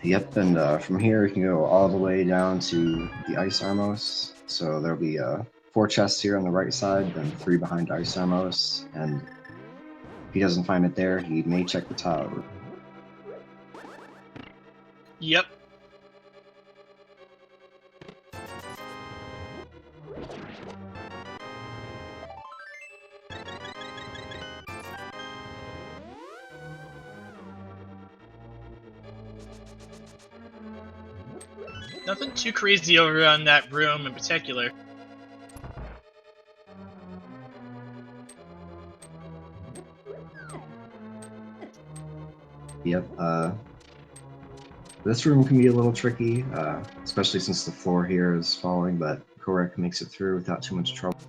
Yep, and from here you can go all the way down to the Ice Armos. So there'll be 4 chests here on the right side, then 3 behind Ice Armos, and if he doesn't find it there, he may check the tower. Yep. Nothing too crazy over on that room in particular. Yep, this room can be a little tricky, especially since the floor here is falling, but Kohrek makes it through without too much trouble.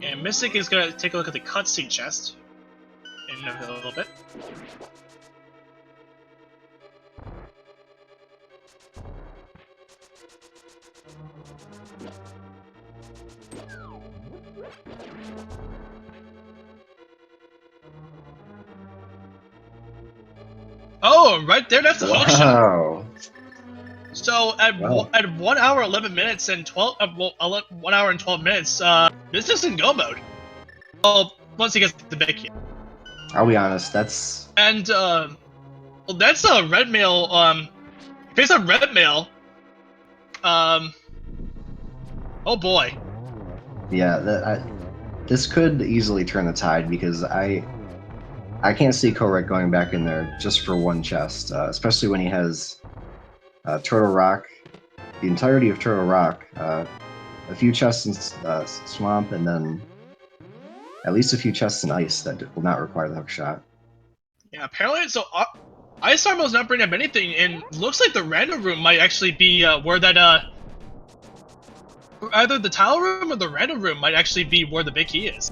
And Mystic is gonna take a look at the cutscene chest in a little bit. Oh, right there, that's a hook shot. Wow! So at Wow. at 1 hour 11 minutes and 1 hour and 12 minutes, this is in go mode. Well, once he gets the big hit. I'll be honest, that's... And well, that's a red mail. Based on red mail. Oh boy. Yeah, this could easily turn the tide, because I can't see Kohrek going back in there just for one chest, especially when he has Turtle Rock, the entirety of Turtle Rock, a few chests in Swamp, and then at least a few chests in Ice that will not require the hook shot. Yeah, apparently, so Ice Armo's not bringing up anything, and looks like the random room might actually be where that either the tile room or the random room might actually be where the big key is.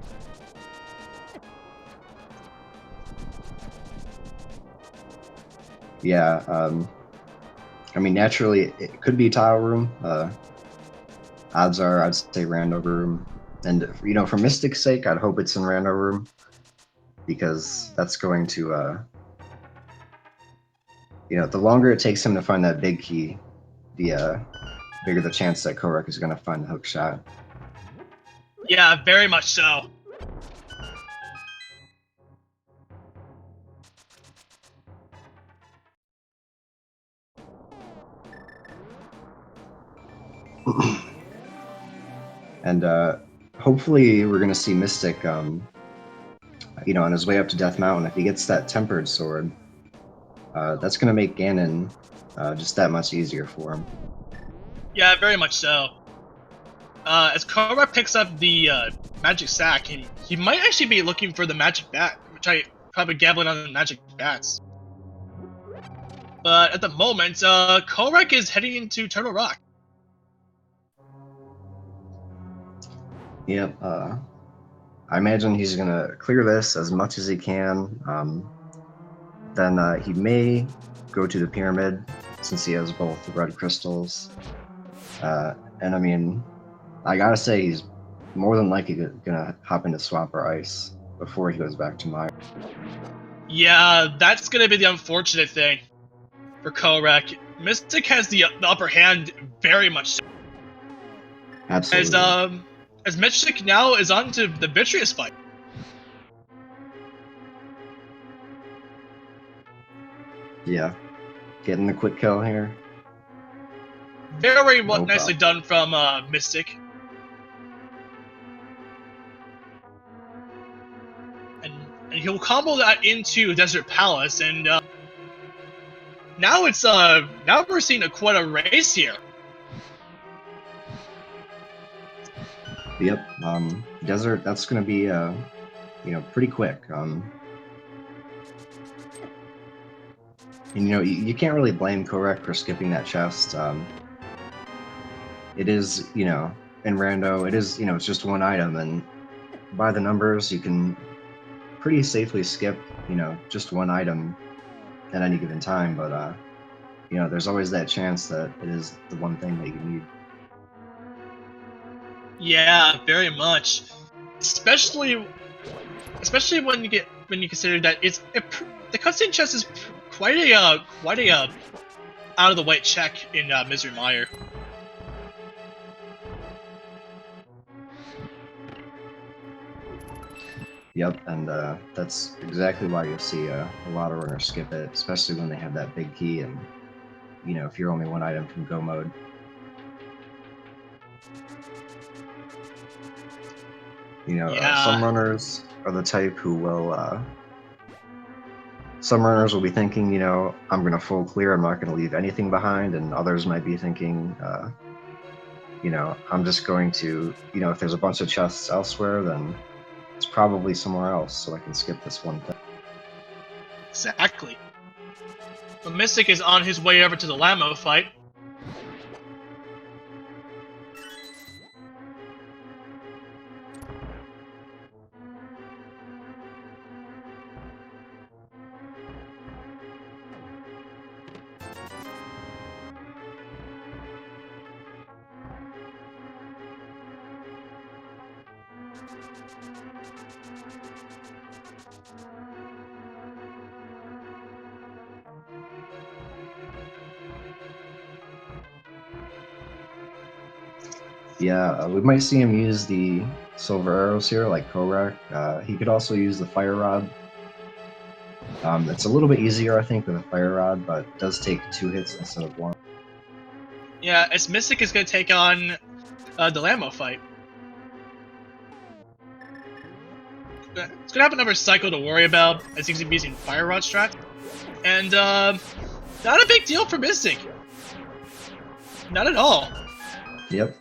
Yeah, I mean, naturally, it could be tile room. Odds are, I'd say rando room. And, you know, for Mystic's sake, I'd hope it's in rando room, because that's going to, you know, the longer it takes him to find that big key, the bigger the chance that Kohrek is going to find the hook shot. Yeah, very much so. And hopefully we're going to see Mystic, you know, on his way up to Death Mountain. If he gets that Tempered Sword, that's going to make Ganon just that much easier for him. Yeah, very much so. As Kohrek picks up the magic sack, he might actually be looking for the magic bat, which I probably gambling on the magic bats. But at the moment, Kohrek is heading into Turtle Rock. Yep. I imagine he's going to clear this as much as he can. Then he may go to the pyramid, since he has both the red crystals. And I mean, I gotta say, he's more than likely gonna hop into Swamp or Ice before he goes back to Mire. Yeah, that's gonna be the unfortunate thing for Kohrek. Mystic has the upper hand very much so. Absolutely. As Mystic now is on to the Vitreous fight. Yeah. Getting the quick kill here. Very No nicely done from Mystic. And he'll combo that into Desert Palace, and now we're seeing quite a race here. Yep. Desert. That's gonna be you know, pretty quick. And you know, you can't really blame Kohrek for skipping that chest. It is, you know, in rando, it is, you know, it's just one item, and by the numbers, you can pretty safely skip, you know, just one item at any given time. But you know, there's always that chance that it is the one thing that you need. Yeah, very much. Especially when you consider that the cutscene chest is quite a out of the way check in Misery Mire. Yep, and that's exactly why you'll see a lot of runners skip it, especially when they have that big key and, you know, if you're only one item from go mode. You know, some runners are the type who will, some runners will be thinking, you know, I'm going to full clear, I'm not going to leave anything behind, and others might be thinking, you know, I'm just going to, you know, if there's a bunch of chests elsewhere, then it's probably somewhere else, so I can skip this one thing. Exactly. The Mystic is on his way over to the Lamo fight. Yeah, we might see him use the silver arrows here, like Kohrek. He could also use the fire rod. It's a little bit easier, I think, with a fire rod, but it does take 2 hits instead of 1. Yeah, as Mystic is going to take on the Lamo fight. It's going to have another cycle to worry about, as he's going to be using Fire Rod strat. And, not a big deal for Mystic. Not at all. Yep.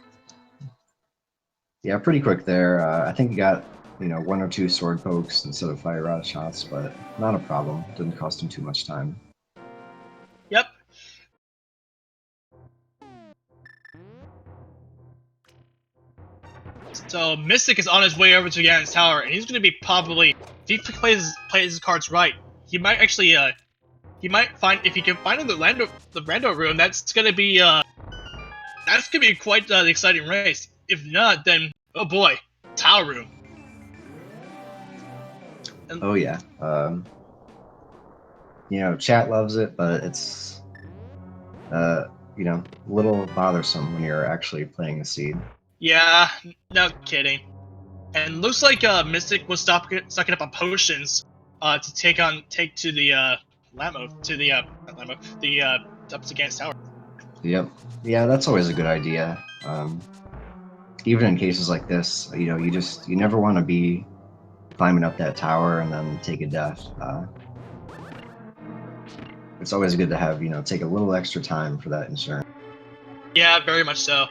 Yeah, pretty quick there. I think he got, you know, 1 or 2 sword pokes instead of fire rod shots, but not a problem. Didn't cost him too much time. Yep. So Mystic is on his way over to Ganon's tower, and he's going to be probably, if he plays his cards right, he might actually, he might find, if he can find the rando room, that's going to be quite the exciting race. If not, then, oh boy, tower room. And, oh yeah. You know, chat loves it, but it's, you know, a little bothersome when you're actually playing the seed. Yeah, no kidding. And looks like Mystic was stocking up on potions to take to the Lamo, to the not Lamo, the up to Ganon's tower. Yep. Yeah, that's always a good idea. Even in cases like this, you know, you never want to be climbing up that tower and then take a death. It's always good to have, you know, take a little extra time for that insurance. Yeah, very much so.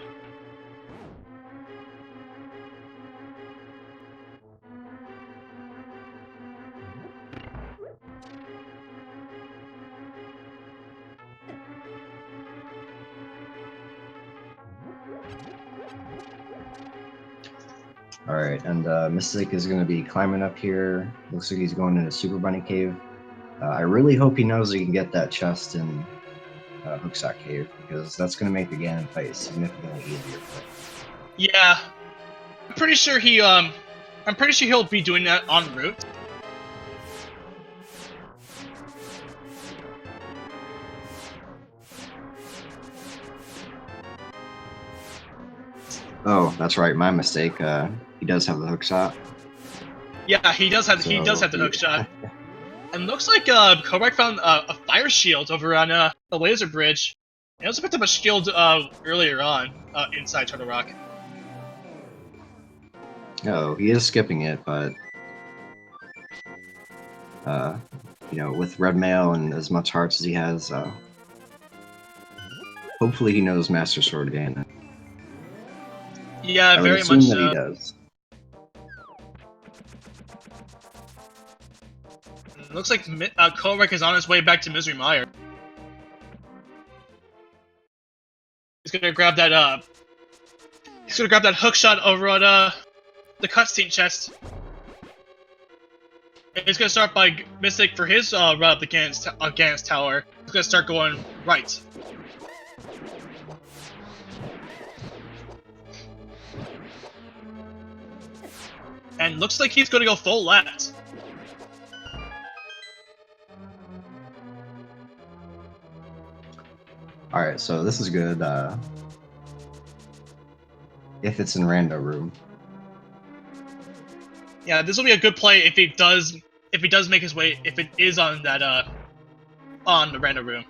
Alright, and Mystic is going to be climbing up here. Looks like he's going into Super Bunny Cave. I really hope he knows he can get that chest in Hookshot Cave, because that's going to make the Ganon fight significantly easier. Yeah, I'm pretty sure he'll be doing that en route. Oh, that's right, my mistake. He does have the hook shot. Yeah, he does have the hook shot. And looks like Kohrek found a fire shield over on the laser bridge. He also picked up a shield earlier on inside Turtle Rock. Oh, he is skipping it, but you know, with red mail and as much hearts as he has, hopefully he knows Master Sword Ganon. Yeah, I would very assume much that so. he does. Looks like Kohrek is on his way back to Misery Mire. He's gonna grab that hook shot over on the cutscene chest. And he's gonna start by Mystic for his run up the Ganon's tower. He's gonna start going right. And looks like he's gonna go full left. Alright, so this is good. If it's in rando room. Yeah, this will be a good play if he does make his way, if it is on that on the random room.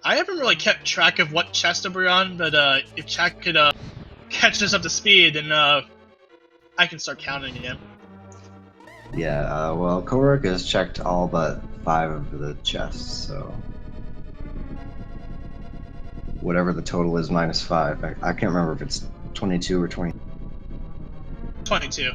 I haven't really kept track of what chest we're on, but if Chad could catch us up to speed, then I can start counting again. Yeah, well, Kohrek has checked all but 5 of the chests, so whatever the total is minus 5. I can't remember if it's 22 or 20. 22.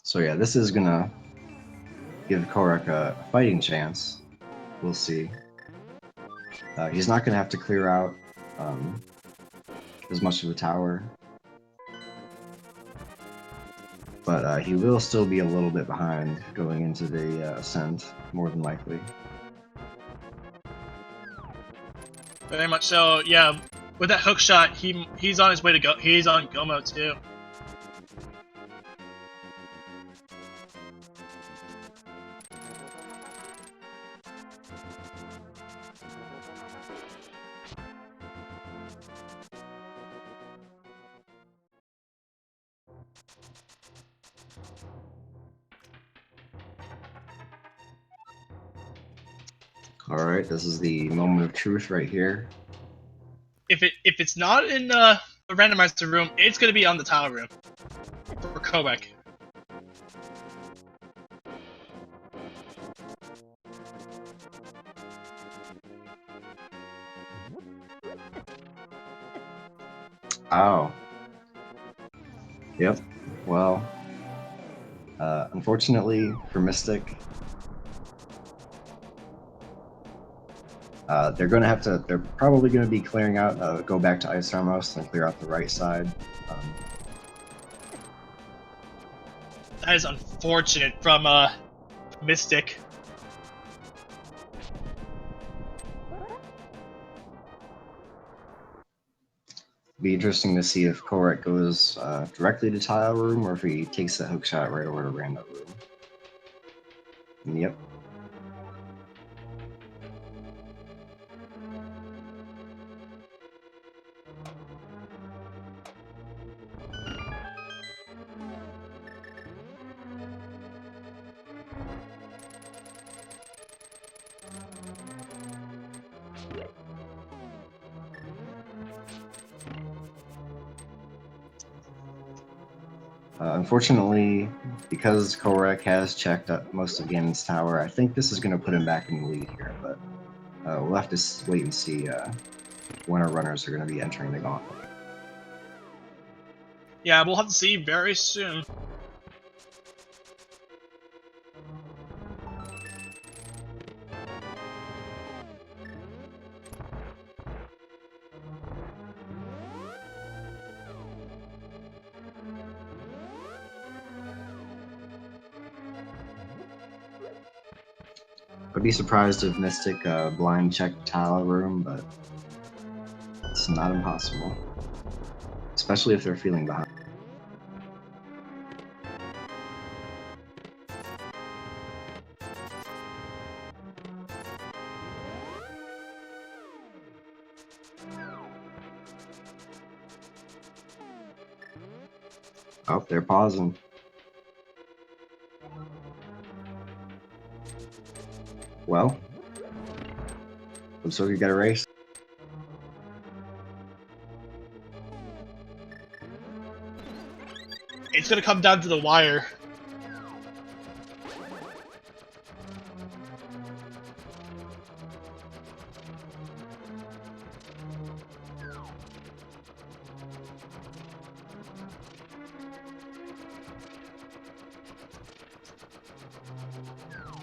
So yeah, this is gonna give Kohrek a fighting chance. We'll see. He's not gonna have to clear out as much of the tower, but he will still be a little bit behind going into the ascent, more than likely. Very much so. Yeah, with that hook shot, he's on his way to go. He's on go mode too. Alright, this is the moment of truth right here. If it's not in the randomizer room, it's gonna be on the tile room for Kohrek. Oh. Yep. Well, unfortunately for Mystic, they're probably gonna be clearing out, go back to Ice Armos and clear out the right side. That is unfortunate from Mystic. Be interesting to see if Kohrek goes directly to tile room or if he takes that hook shot right over to rando room. And yep. Unfortunately, because Kohrek has checked up most of Ganon's tower, I think this is going to put him back in the lead here, but we'll have to wait and see when our runners are going to be entering the gauntlet. Yeah, we'll have to see very soon. I'd be surprised if Mystic blind checked tile room, but it's not impossible, especially if they're feeling behind. Oh, they're pausing. Well, looks like we got a race. It's gonna come down to the wire.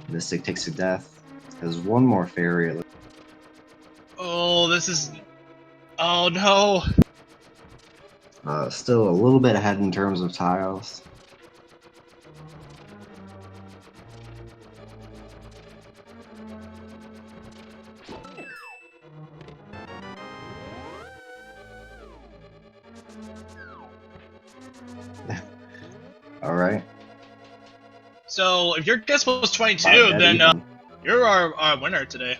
Mystic takes a death. Has one more fairy. Oh, this is... Oh no! Still a little bit ahead in terms of tiles. Alright. So, if your guess was 22, then you're our winner today.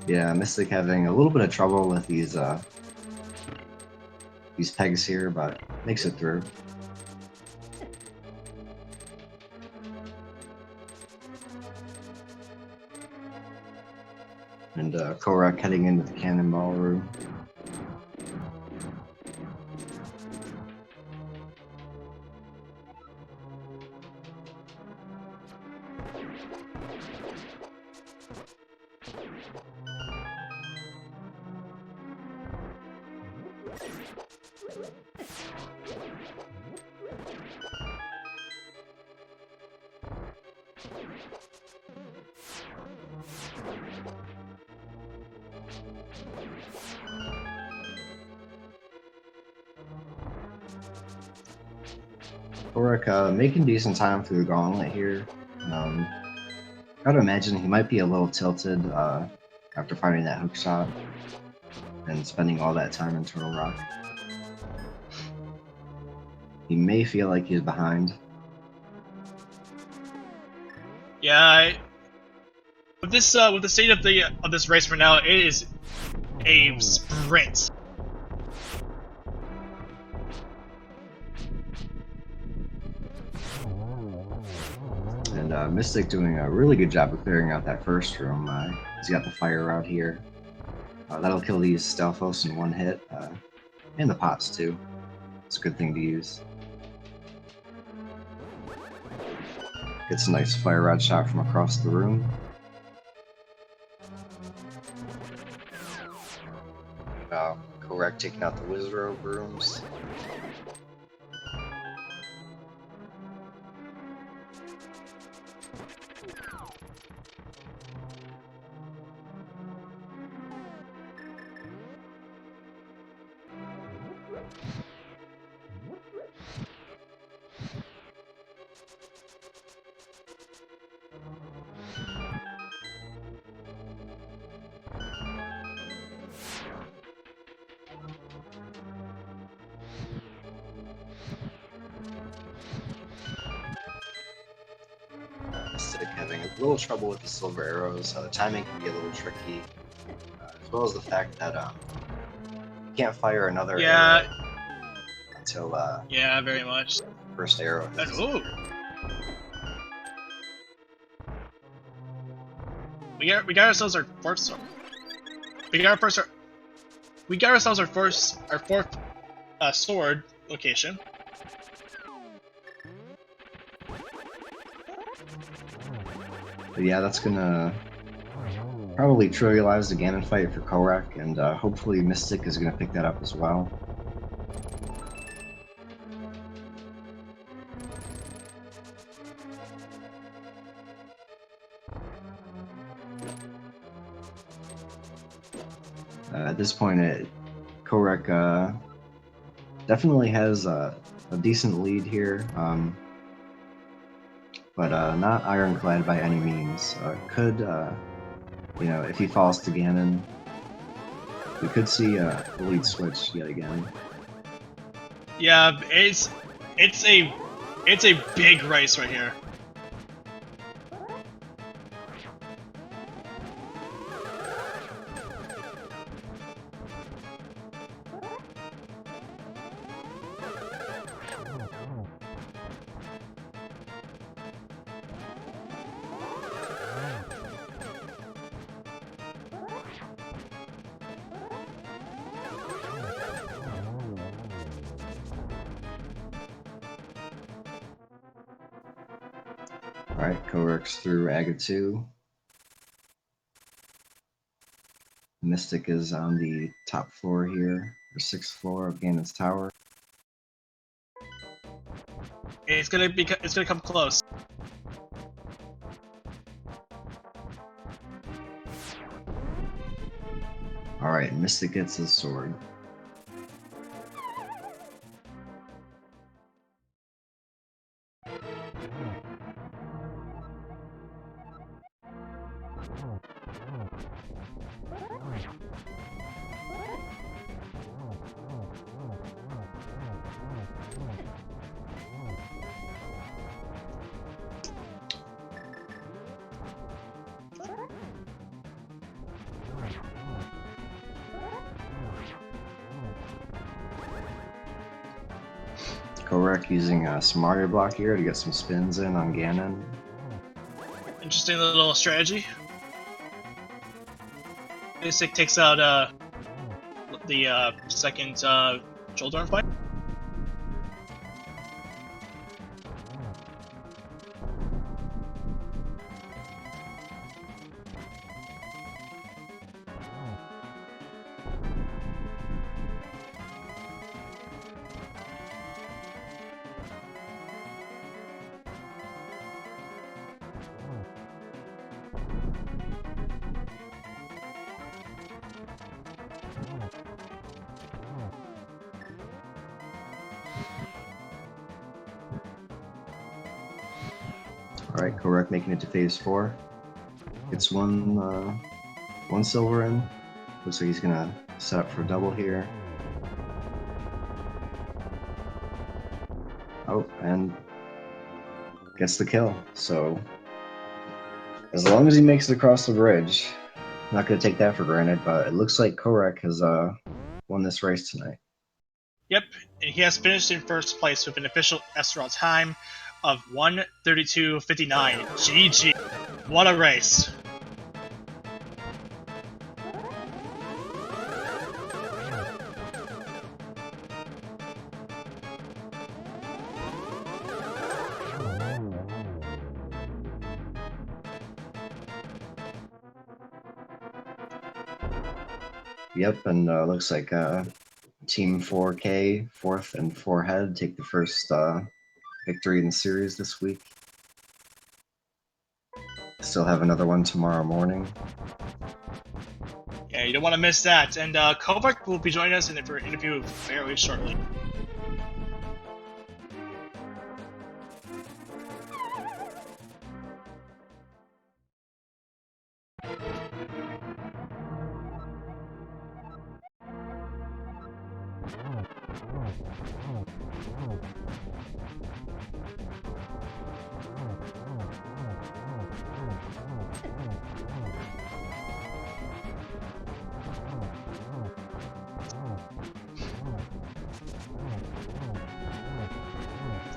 Yeah, Mystic having a little bit of trouble with these pegs here, but makes it through. And Kohrek heading into the cannonball room. Kohrek making decent time through the gauntlet here. Gotta imagine he might be a little tilted after finding that hook shot and spending all that time in Turtle Rock. He may feel like he's behind. Yeah, with the state of this race for now, it is a sprint. And Mystic doing a really good job of clearing out that first room. He's got the fire out here. That'll kill these Stalfos in one hit, and the pots too. It's a good thing to use. Gets a nice fire rod shot from across the room. Kohrek taking out the Wizard rooms. Having a little trouble with the silver arrows. The timing can be a little tricky, as well as the fact that you can't fire another arrow until yeah, very much. First arrow. Ooh. We got ourselves our fourth. We got ourselves our fourth sword location. But yeah, that's gonna probably trivialize the Ganon fight for Kohrek, and hopefully Mystic is gonna pick that up as well. At this point, Kohrek definitely has a decent lead here. But not ironclad by any means. Could, you know, if he falls to Ganon, we could see a lead switch yet again. Yeah, it's a big race right here. Alright, Kohrek's through Aga 2. Mystic is on the top floor here, or 6th floor of Ganon's tower. It's gonna come close. Alright, Mystic gets his sword. Kohrek using a Smarter block here to get some spins in on Ganon. Interesting little strategy. Mystic takes out the second shoulder arm fight. Alright, Kohrek making it to phase 4. Gets one silver in. Looks like he's gonna set up for a double here. Oh, and gets the kill. So as long as he makes it across the bridge, I'm not gonna take that for granted, but it looks like Kohrek has won this race tonight. Yep, and he has finished in first place with an official SRL time of 1:32:59. GG. What a race. Yep, and looks like Team 4K, 4th and 4 head, take the first victory in the series this week. Still have another one tomorrow morning. Yeah, you don't want to miss that. And Kohrek will be joining us for an interview fairly shortly.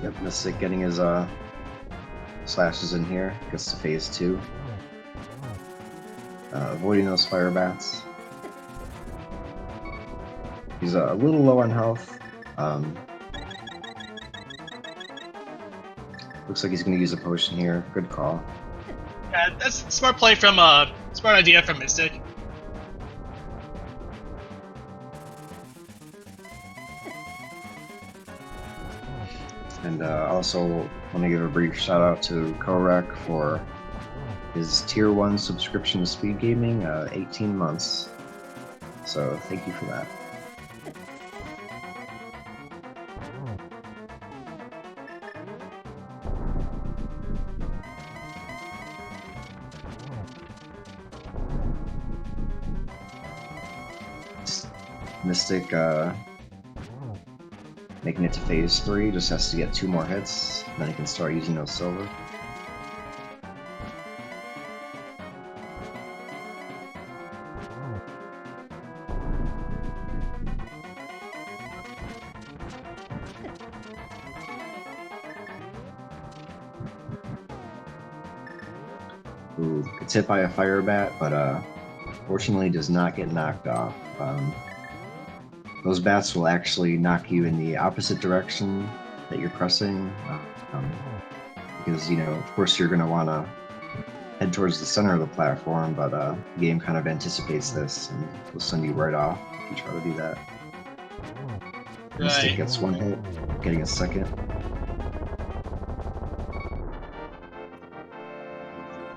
Yep, Mystic getting his slashes in here, gets to phase 2. Avoiding those fire bats. He's a little low on health. Looks like he's going to use a potion here. Good call. Yeah, that's smart play from smart idea from Mystic. And also want to give a brief shout out to Kohrek for his tier 1 subscription to Speed Gaming, 18 months. So thank you for that. Mystic making it to phase 3, just has to get 2 more hits, then he can start using those silver. Ooh, gets hit by a fire bat, but fortunately does not get knocked off. Those bats will actually knock you in the opposite direction that you're pressing. because, of course you're going to want to head towards the center of the platform, but the game kind of anticipates this and will send you right off if you try to do that. Mystic gets one hit, getting a second.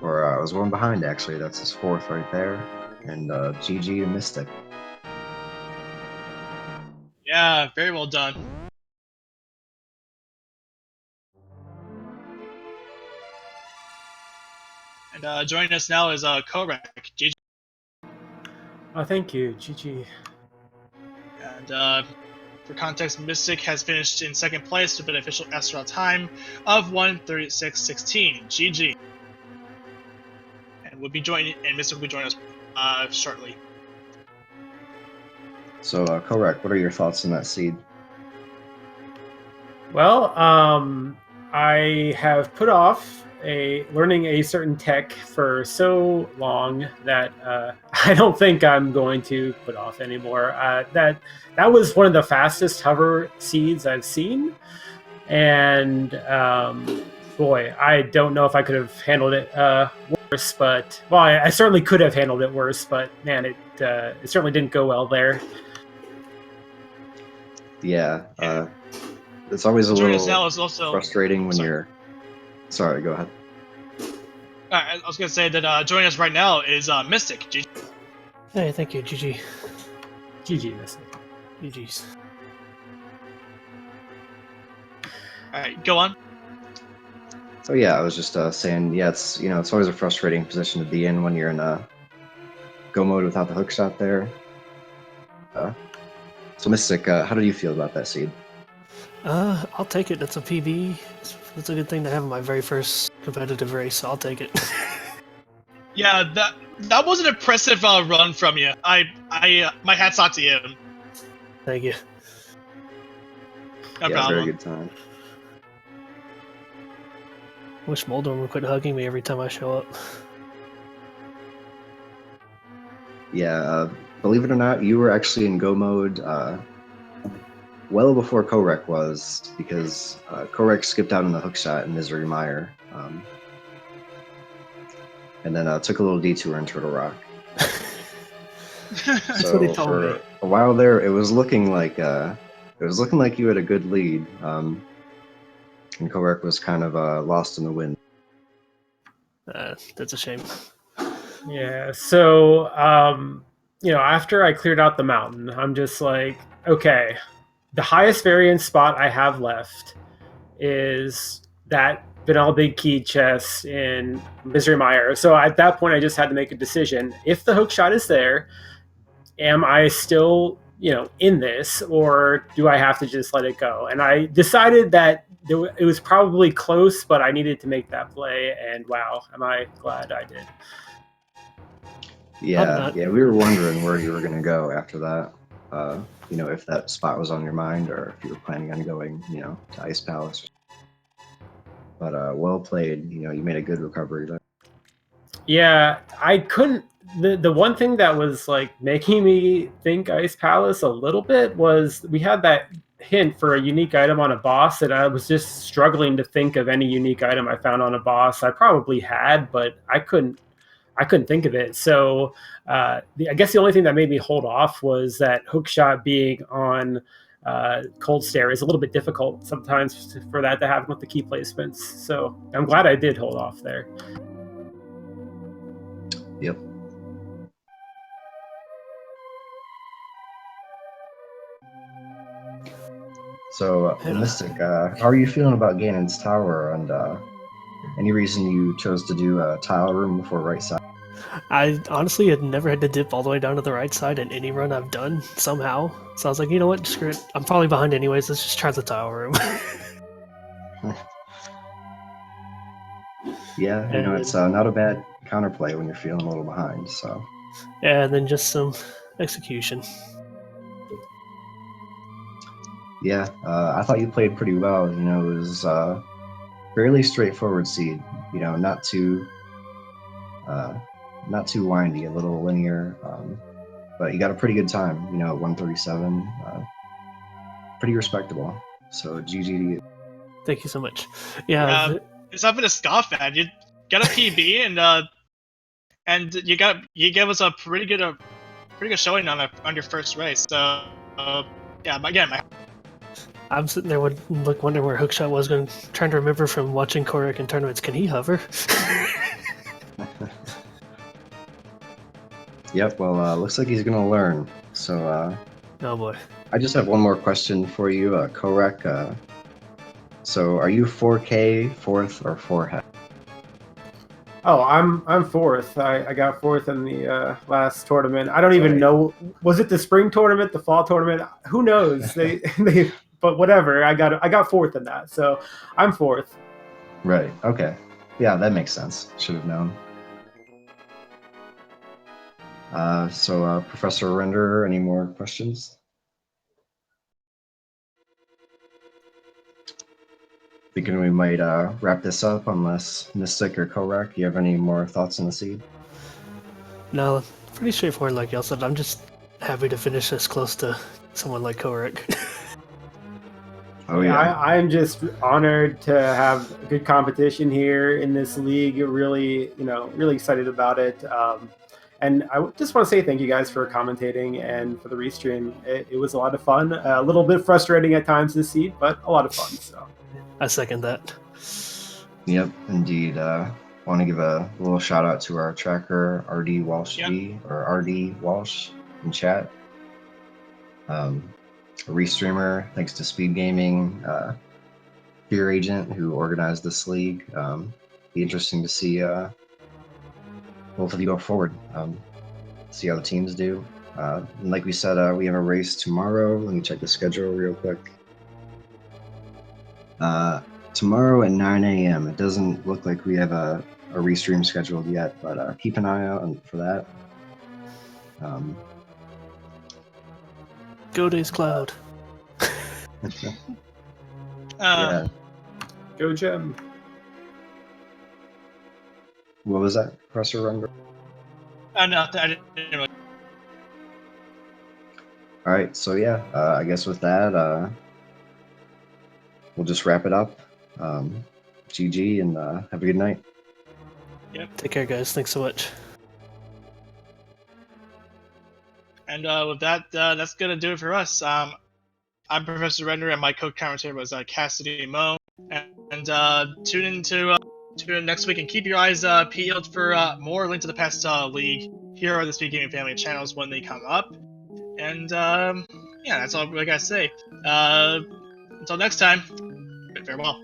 Or I was one behind, actually. That's his fourth right there. And GG to Mystic. Yeah, very well done. And joining us now is Kohrek. GG. Oh, thank you. GG. And for context, Mystic has finished in second place with an official SRL time of 1:36.16. GG. And Mystic will be joining us shortly. So, Kohrek, what are your thoughts on that seed? Well, I have put off learning a certain tech for so long that I don't think I'm going to put off anymore. That was one of the fastest hover seeds I've seen, and boy, I don't know if I could have handled it worse. But I certainly could have handled it worse. But man, it certainly didn't go well there. Yeah. It's always a little now is also frustrating when you're... Sorry, go ahead. I was going to say that joining us right now is Mystic. GG. Hey, thank you, GG. GG, Mystic. GG's. Alright, go on. So yeah, I was just saying, yeah, it's it's always a frustrating position to be in when you're in go mode without the hook shot there. So Mystic, how do you feel about that seed? I'll take it. It's a PB. It's a good thing to have in my very first competitive race. So I'll take it. Yeah, that was an impressive run from you. My hat's off to you. Thank you. No Yeah, problem. very good time. Wish Moldorm would quit hugging me every time I show up. Yeah, believe it or not, you were actually in go mode well before Kohrek was, because Kohrek skipped out on the hook shot in Misery Mire, and then took a little detour in Turtle Rock. That's what he told for me. a while there, it was looking like you had a good lead, and Kohrek was kind of lost in the wind. That's a shame. Yeah. So, after I cleared out the mountain, I'm just like, okay, the highest variance spot I have left is that vanilla big key chest in Misery Mire. So at that point, I just had to make a decision. If the hook shot is there, am I still, in this, or do I have to just let it go? And I decided that it was probably close, but I needed to make that play. And wow, am I glad I did. Yeah, we were wondering where you were going to go after that. If that spot was on your mind, or if you were planning on going, to Ice Palace. But well played. You made a good recovery there. Yeah, I couldn't. The one thing that was like making me think Ice Palace a little bit was we had that hint for a unique item on a boss, and I was just struggling to think of any unique item I found on a boss. I probably had, but I couldn't think of it. So I guess the only thing that made me hold off was that hookshot being on Cold Stare is a little bit difficult sometimes for that to happen with the key placements. So I'm glad I did hold off there. Yep. So, Mystic, how are you feeling about Ganon's Tower, and any reason you chose to do a tile room before right side? I honestly had never had to dip all the way down to the right side in any run I've done, somehow. So I was like, you know what, screw it. I'm probably behind anyways, let's just try the tile room. Yeah, it's not a bad counterplay when you're feeling a little behind, so. Yeah, and then just some execution. Yeah, I thought you played pretty well. It was fairly straightforward seed. Not too windy, a little linear, but you got a pretty good time. At 137, pretty respectable. So GG to you. Thank you so much. Yeah, It's nothing to scoff at. You got a PB and you gave us a pretty good showing on your first race. So yeah, but again, I'm sitting there wondering where Hookshot was going, trying to remember from watching Kohrek in tournaments. Can he hover? Yep. Well, looks like he's gonna learn. So Oh boy. I just have one more question for you, Kohrek. So are you 4K, fourth, or forehead? Oh, I'm fourth. I got fourth in the last tournament. I don't even know. Was it the spring tournament, the fall tournament? Who knows? They but whatever. I got fourth in that, so I'm fourth. Right. Okay. Yeah, that makes sense. Should have known. So Professor Render, any more questions? Thinking we might wrap this up unless Mystic or Kohrek, you have any more thoughts on the seed? No, pretty straightforward like y'all said. I'm just happy to finish this close to someone like Kohrek. Oh yeah. I'm just honored to have good competition here in this league. Really, really excited about it. And I just want to say thank you guys for commentating and for the restream. It was a lot of fun. A little bit frustrating at times this seed, but a lot of fun. So I second that. Yep, indeed. Want to give a little shout out to our tracker RD Walsh G, or RD Walsh in chat. A restreamer, thanks to Speed Gaming, Fear Agent, who organized this league. Be interesting to see both of you go forward. See how the teams do. And like we said, we have a race tomorrow. Let me check the schedule real quick. Tomorrow at 9 a.m. It doesn't look like we have a restream scheduled yet, but keep an eye out for that. Go Days Cloud. Yeah. go Gem. What was that, Professor Runger? no, I didn't really. All right, so yeah, I guess with that, we'll just wrap it up. GG, and have a good night. Yep. Take care, guys. Thanks so much. And with that, that's gonna do it for us. I'm Professor Render, and my co-commentator was Cassidy Mo. And tune in next week, and keep your eyes peeled for more Link to the Past League here on the Speed Gaming family channels when they come up. And yeah, that's all I gotta say. Until next time, farewell.